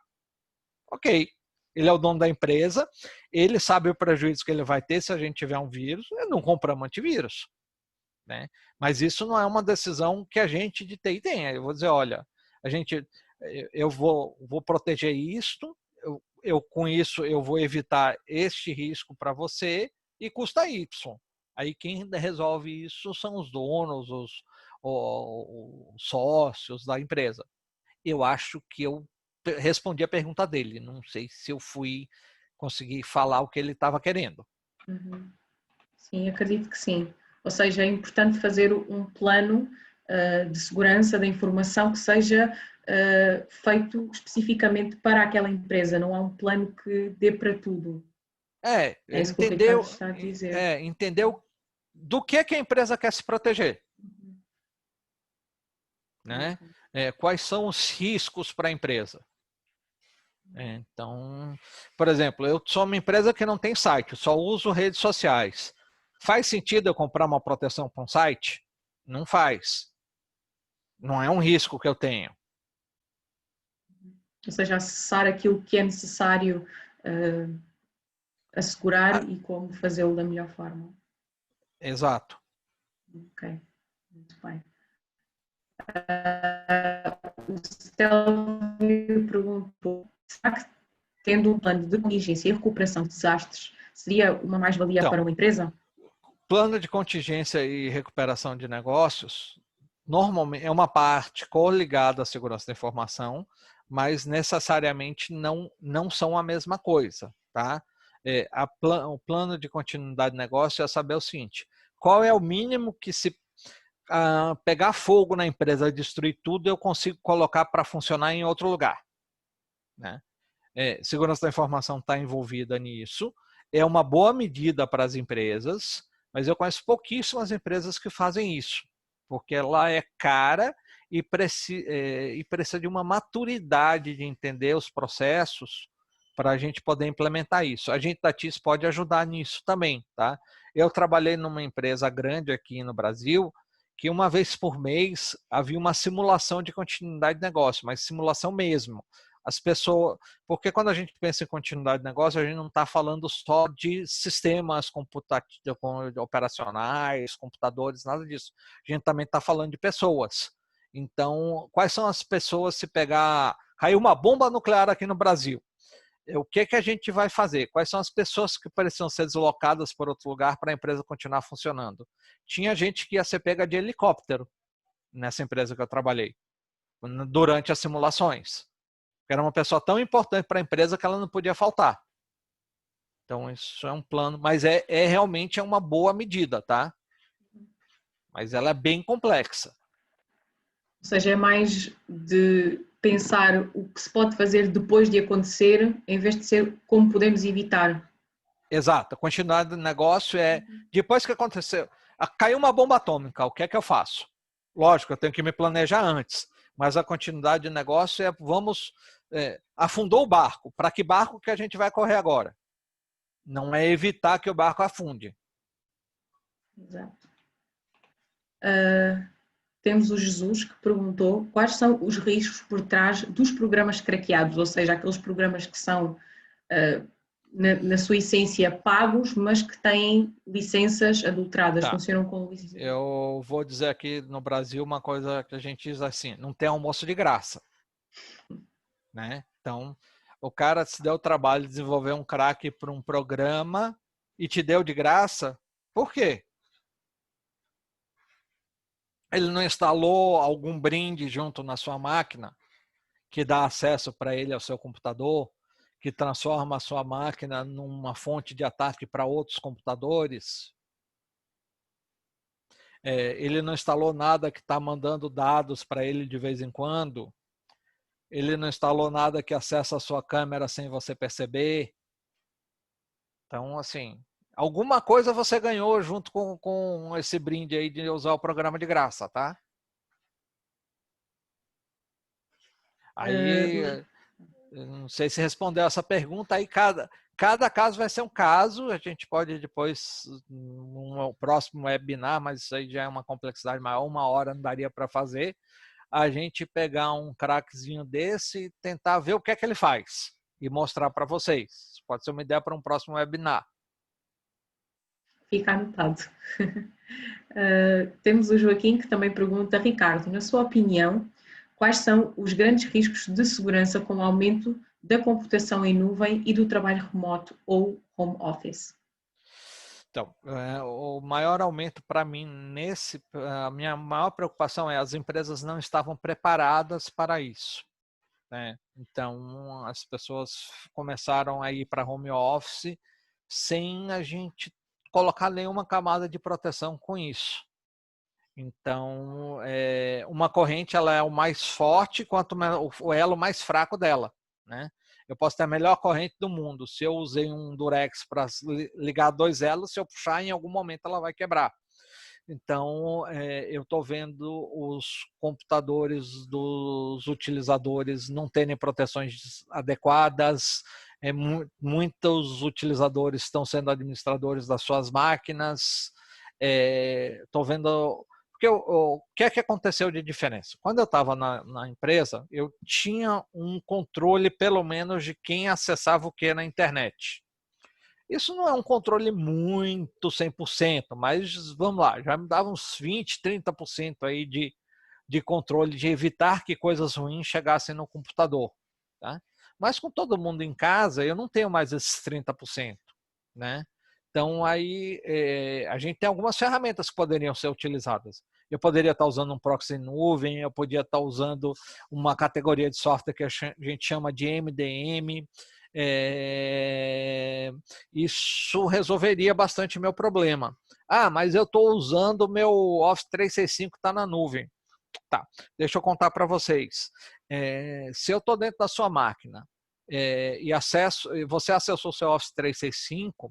Ok, ele é o dono da empresa, ele sabe o prejuízo que ele vai ter se a gente tiver um vírus, não compramos antivírus. Né? Mas isso não é uma decisão que a gente de TI tem. Eu vou dizer, olha, eu vou proteger isto, com isso eu vou evitar este risco para você e custa Y. Aí quem resolve isso são os donos, os sócios da empresa. Eu acho que eu respondi a pergunta dele. Não sei se eu consegui falar o que ele estava querendo. Sim, acredito que sim. Ou seja, é importante fazer um plano de segurança da informação que seja feito especificamente para aquela empresa, não há um plano que dê para tudo. É isso que o Ricardo está a dizer. Entendeu do que a empresa quer se proteger. Né? Quais são os riscos para a empresa? Então, por exemplo, eu sou uma empresa que não tem site, eu só uso redes sociais. Faz sentido eu comprar uma proteção para um site? Não faz. Não é um risco que eu tenho. Ou seja, acessar aquilo que é necessário assegurar e como fazê-lo da melhor forma. Exato. Ok, muito bem. O Stelvio perguntou: será que tendo um plano de contingência e recuperação de desastres seria uma mais-valia Então, para uma empresa? plano de contingência e recuperação de negócios normalmente é uma parte coligada à segurança da informação, mas necessariamente não são a mesma coisa, tá? O plano de continuidade de negócio é saber o seguinte: qual é o mínimo que, se pegar fogo na empresa, destruir tudo, eu consigo colocar para funcionar em outro lugar, né? Segurança da informação está envolvida nisso, é uma boa medida para as empresas, mas eu conheço pouquíssimas empresas que fazem isso, porque ela é cara e precisa de uma maturidade de entender os processos para a gente poder implementar isso. A gente da TIS pode ajudar nisso também, tá? Eu trabalhei numa empresa grande aqui no Brasil, que uma vez por mês havia uma simulação de continuidade de negócio, mas simulação mesmo. As pessoas, porque quando a gente pensa em continuidade de negócio, a gente não está falando só de sistemas operacionais, computadores, nada disso. A gente também está falando de pessoas. Então, quais são as pessoas se pegar... Caiu uma bomba nuclear aqui no Brasil. O que a gente vai fazer? Quais são as pessoas que pareciam ser deslocadas para outro lugar para a empresa continuar funcionando? Tinha gente que ia ser pega de helicóptero nessa empresa que eu trabalhei, durante as simulações. Era uma pessoa tão importante para a empresa que ela não podia faltar. Então, isso é um plano, mas realmente uma boa medida, tá? Mas ela é bem complexa. Ou seja, é mais de pensar o que se pode fazer depois de acontecer, em vez de ser como podemos evitar. Exato. A continuidade do negócio depois que aconteceu, caiu uma bomba atômica, o que é que eu faço? Lógico, eu tenho que me planejar antes, mas a continuidade de negócio afundou o barco. Para que barco que a gente vai correr agora? Não é evitar que o barco afunde. Exato. Temos o Jesus que perguntou quais são os riscos por trás dos programas craqueados, ou seja, aqueles programas que são, na sua essência, pagos, mas que têm licenças adulteradas, Tá. funcionam com licenças. Eu vou dizer aqui no Brasil uma coisa que a gente diz assim: não tem almoço de graça, né? Então, o cara se deu o trabalho de desenvolver um crack para um programa e te deu de graça, por quê? Ele não instalou algum brinde junto na sua máquina que dá acesso para ele ao seu computador, que transforma a sua máquina numa fonte de ataque para outros computadores? Ele não instalou nada que está mandando dados para ele de vez em quando? Ele não instalou nada que acessa a sua câmera sem você perceber? Então, assim, alguma coisa você ganhou junto com esse brinde aí de usar o programa de graça, tá? Aí, não sei se respondeu essa pergunta, aí cada caso vai ser um caso, a gente pode depois, no próximo webinar, mas isso aí já é uma complexidade maior, 1 hora não daria para fazer, a gente pegar um crackzinho desse e tentar ver o que é que ele faz e mostrar para vocês. Pode ser uma ideia para um próximo webinar. Fica anotado. Temos o Joaquim que também pergunta: Ricardo, na sua opinião, quais são os grandes riscos de segurança com o aumento da computação em nuvem e do trabalho remoto ou home office? Então, o maior aumento para mim a minha maior preocupação é as empresas não estavam preparadas para isso, né? Então, as pessoas começaram a ir para home office sem a gente colocar nenhuma camada de proteção com isso. Então, uma corrente ela é o mais forte quanto o elo mais fraco dela, né? Eu posso ter a melhor corrente do mundo. Se eu usei um durex para ligar 2 elos, se eu puxar, em algum momento ela vai quebrar. Então, eu estou vendo os computadores dos utilizadores não terem proteções adequadas, muitos utilizadores estão sendo administradores das suas máquinas. Estou vendo... Porque o que é que aconteceu de diferença? Quando eu estava na empresa, eu tinha um controle, pelo menos, de quem acessava o que na internet. Isso não é um controle muito 100%, mas vamos lá, já me dava uns 20%, 30% aí de controle, de evitar que coisas ruins chegassem no computador. Tá? Mas com todo mundo em casa, eu não tenho mais esses 30%. Né? Então, aí a gente tem algumas ferramentas que poderiam ser utilizadas. Eu poderia estar usando um proxy em nuvem, eu poderia estar usando uma categoria de software que a gente chama de MDM. Isso resolveria bastante meu problema. Ah, mas eu estou usando o meu Office 365 está na nuvem. Tá, deixa eu contar para vocês. Se eu estou dentro da sua máquina e você acessou o seu Office 365,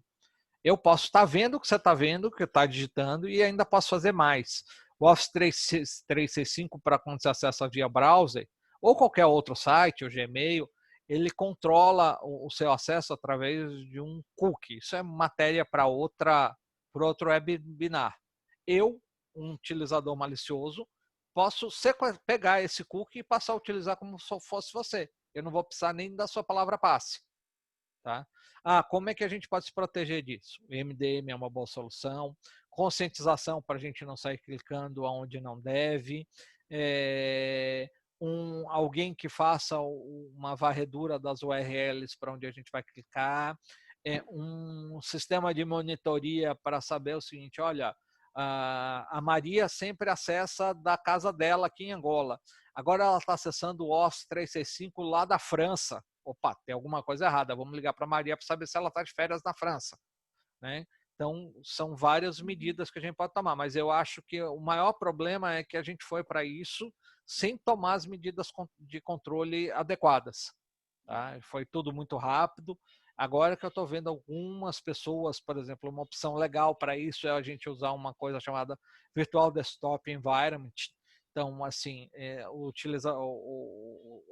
eu posso estar vendo o que você está vendo, o que está digitando, e ainda posso fazer mais. O Office 365, para quando você acessa via browser, ou qualquer outro site, o Gmail, ele controla o seu acesso através de um cookie. Isso é matéria para outro webinar. Eu, um utilizador malicioso, posso pegar esse cookie e passar a utilizar como se fosse você. Eu não vou precisar nem da sua palavra passe. Tá? Como é que a gente pode se proteger disso? O MDM é uma boa solução. Conscientização para a gente não sair clicando onde não deve. Alguém que faça uma varredura das URLs para onde a gente vai clicar. Um sistema de monitoria para saber o seguinte, olha, a Maria sempre acessa da casa dela aqui em Angola. Agora ela está acessando o Office 365 lá da França. Opa, tem alguma coisa errada, vamos ligar para a Maria para saber se ela está de férias na França. Né? Então, são várias medidas que a gente pode tomar, mas eu acho que o maior problema é que a gente foi para isso sem tomar as medidas de controle adequadas. Tá? Foi tudo muito rápido. Agora que eu estou vendo algumas pessoas, por exemplo, uma opção legal para isso é a gente usar uma coisa chamada Virtual Desktop Environment. Então, assim,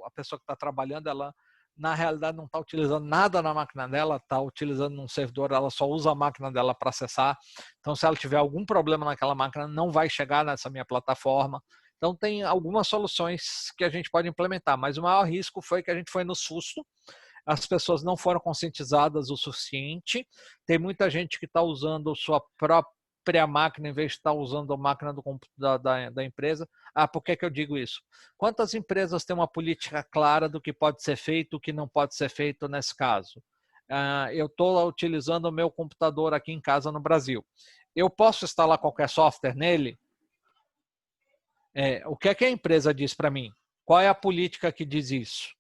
a pessoa que está trabalhando, ela na realidade não está utilizando nada na máquina dela, está utilizando um servidor, ela só usa a máquina dela para acessar. Então, se ela tiver algum problema naquela máquina, não vai chegar nessa minha plataforma. Então, tem algumas soluções que a gente pode implementar, mas o maior risco foi que a gente foi no susto, as pessoas não foram conscientizadas o suficiente, tem muita gente que está usando sua própria máquina em vez de estar usando a máquina da empresa. Por que eu digo isso? Quantas empresas têm uma política clara do que pode ser feito e o que não pode ser feito nesse caso? Eu estou utilizando o meu computador aqui em casa no Brasil. Eu posso instalar qualquer software nele? O que é que a empresa diz para mim? Qual é a política que diz isso?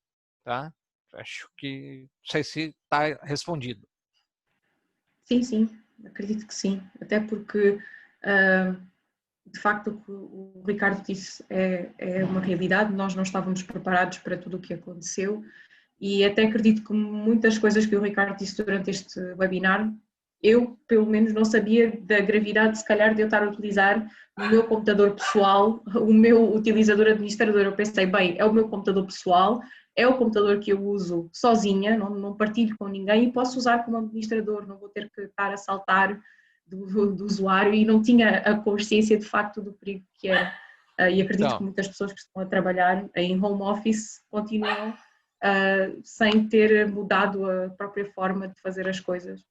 Tá? Acho que não sei se está respondido. Sim, acredito que sim. Até porque, de facto, o que o Ricardo disse é uma realidade. Nós não estávamos preparados para tudo o que aconteceu e até acredito que muitas coisas que o Ricardo disse durante este webinar, eu, pelo menos, não sabia da gravidade, se calhar, de eu estar a utilizar o meu computador pessoal, o meu utilizador administrador. Eu pensei, bem, é o meu computador pessoal, é o computador que eu uso sozinha, não partilho com ninguém e posso usar como administrador, não vou ter que estar a saltar do usuário e não tinha a consciência de facto do perigo que era. E acredito que muitas pessoas que estão a trabalhar em home office continuam sem ter mudado a própria forma de fazer as coisas.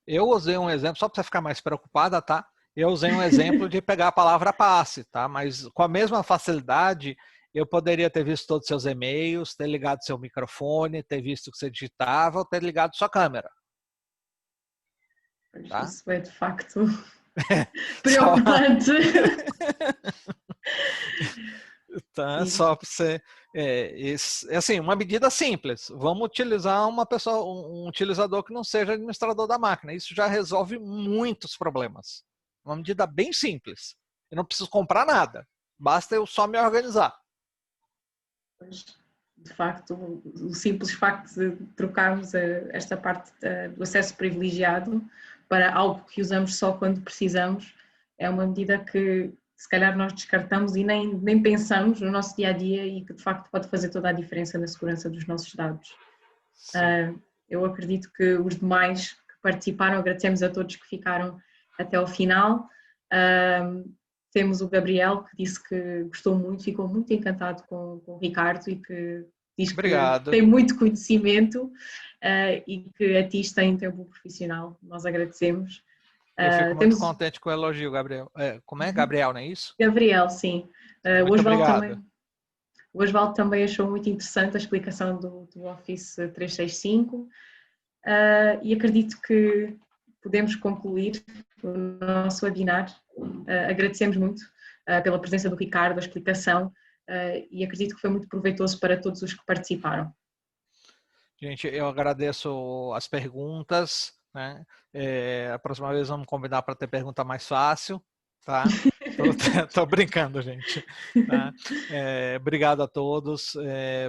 Eu usei um exemplo, só para você ficar mais preocupada, tá? Eu usei um exemplo de pegar a palavra passe, tá? Mas com a mesma facilidade, eu poderia ter visto todos os seus e-mails, ter ligado seu microfone, ter visto o que você digitava, ou ter ligado sua câmera. Tá? Isso é de facto preocupante. Tá, só para você. Assim, uma medida simples. Vamos utilizar um utilizador que não seja administrador da máquina. Isso já resolve muitos problemas. Uma medida bem simples. Eu não preciso comprar nada. Basta eu só me organizar. De facto, o simples facto de trocarmos esta parte do acesso privilegiado para algo que usamos só quando precisamos é uma medida que se calhar nós descartamos e nem pensamos no nosso dia a dia e que de facto pode fazer toda a diferença na segurança dos nossos dados. Eu acredito que os demais que participaram, agradecemos a todos que ficaram até ao final. Temos o Gabriel, que disse que gostou muito, ficou muito encantado com o Ricardo e que diz Obrigado. que tem muito conhecimento e que a TIS tem tempo profissional. Nós agradecemos. Eu fico muito contente com o elogio, Gabriel. Como é? Gabriel, não é isso? Gabriel, sim. Muito obrigado. O Osvaldo também achou muito interessante a explicação do Office 365 e acredito que podemos concluir o nosso webinar. Agradecemos muito pela presença do Ricardo, a explicação e acredito que foi muito proveitoso para todos os que participaram. Gente, eu agradeço as perguntas, né? A próxima vez vamos combinar para ter pergunta mais fácil, tá? Tô brincando, gente. Tá? Obrigado a todos.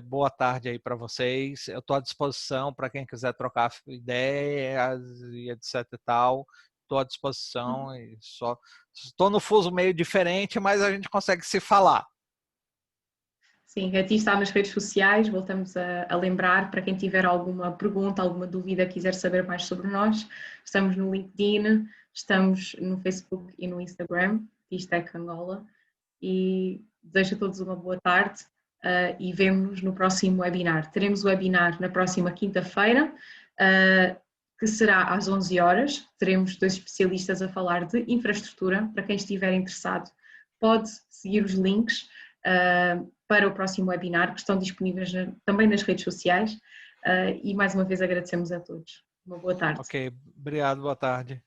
Boa tarde aí para vocês. Eu estou à disposição para quem quiser trocar ideias e etc e tal. Estou à disposição. Estou no fuso meio diferente, mas a gente consegue se falar. Sim, a TIS está nas redes sociais, voltamos a lembrar, para quem tiver alguma pergunta, alguma dúvida, quiser saber mais sobre nós, estamos no LinkedIn, estamos no Facebook e no Instagram, TIS Tech Angola, e desejo a todos uma boa tarde e vemo-nos no próximo webinar. Teremos o webinar na próxima quinta-feira, que será às 11 horas, teremos 2 especialistas a falar de infraestrutura, para quem estiver interessado pode seguir os links para o próximo webinar, que estão disponíveis também nas redes sociais e mais uma vez agradecemos a todos. Uma boa tarde. Ok, obrigado, boa tarde.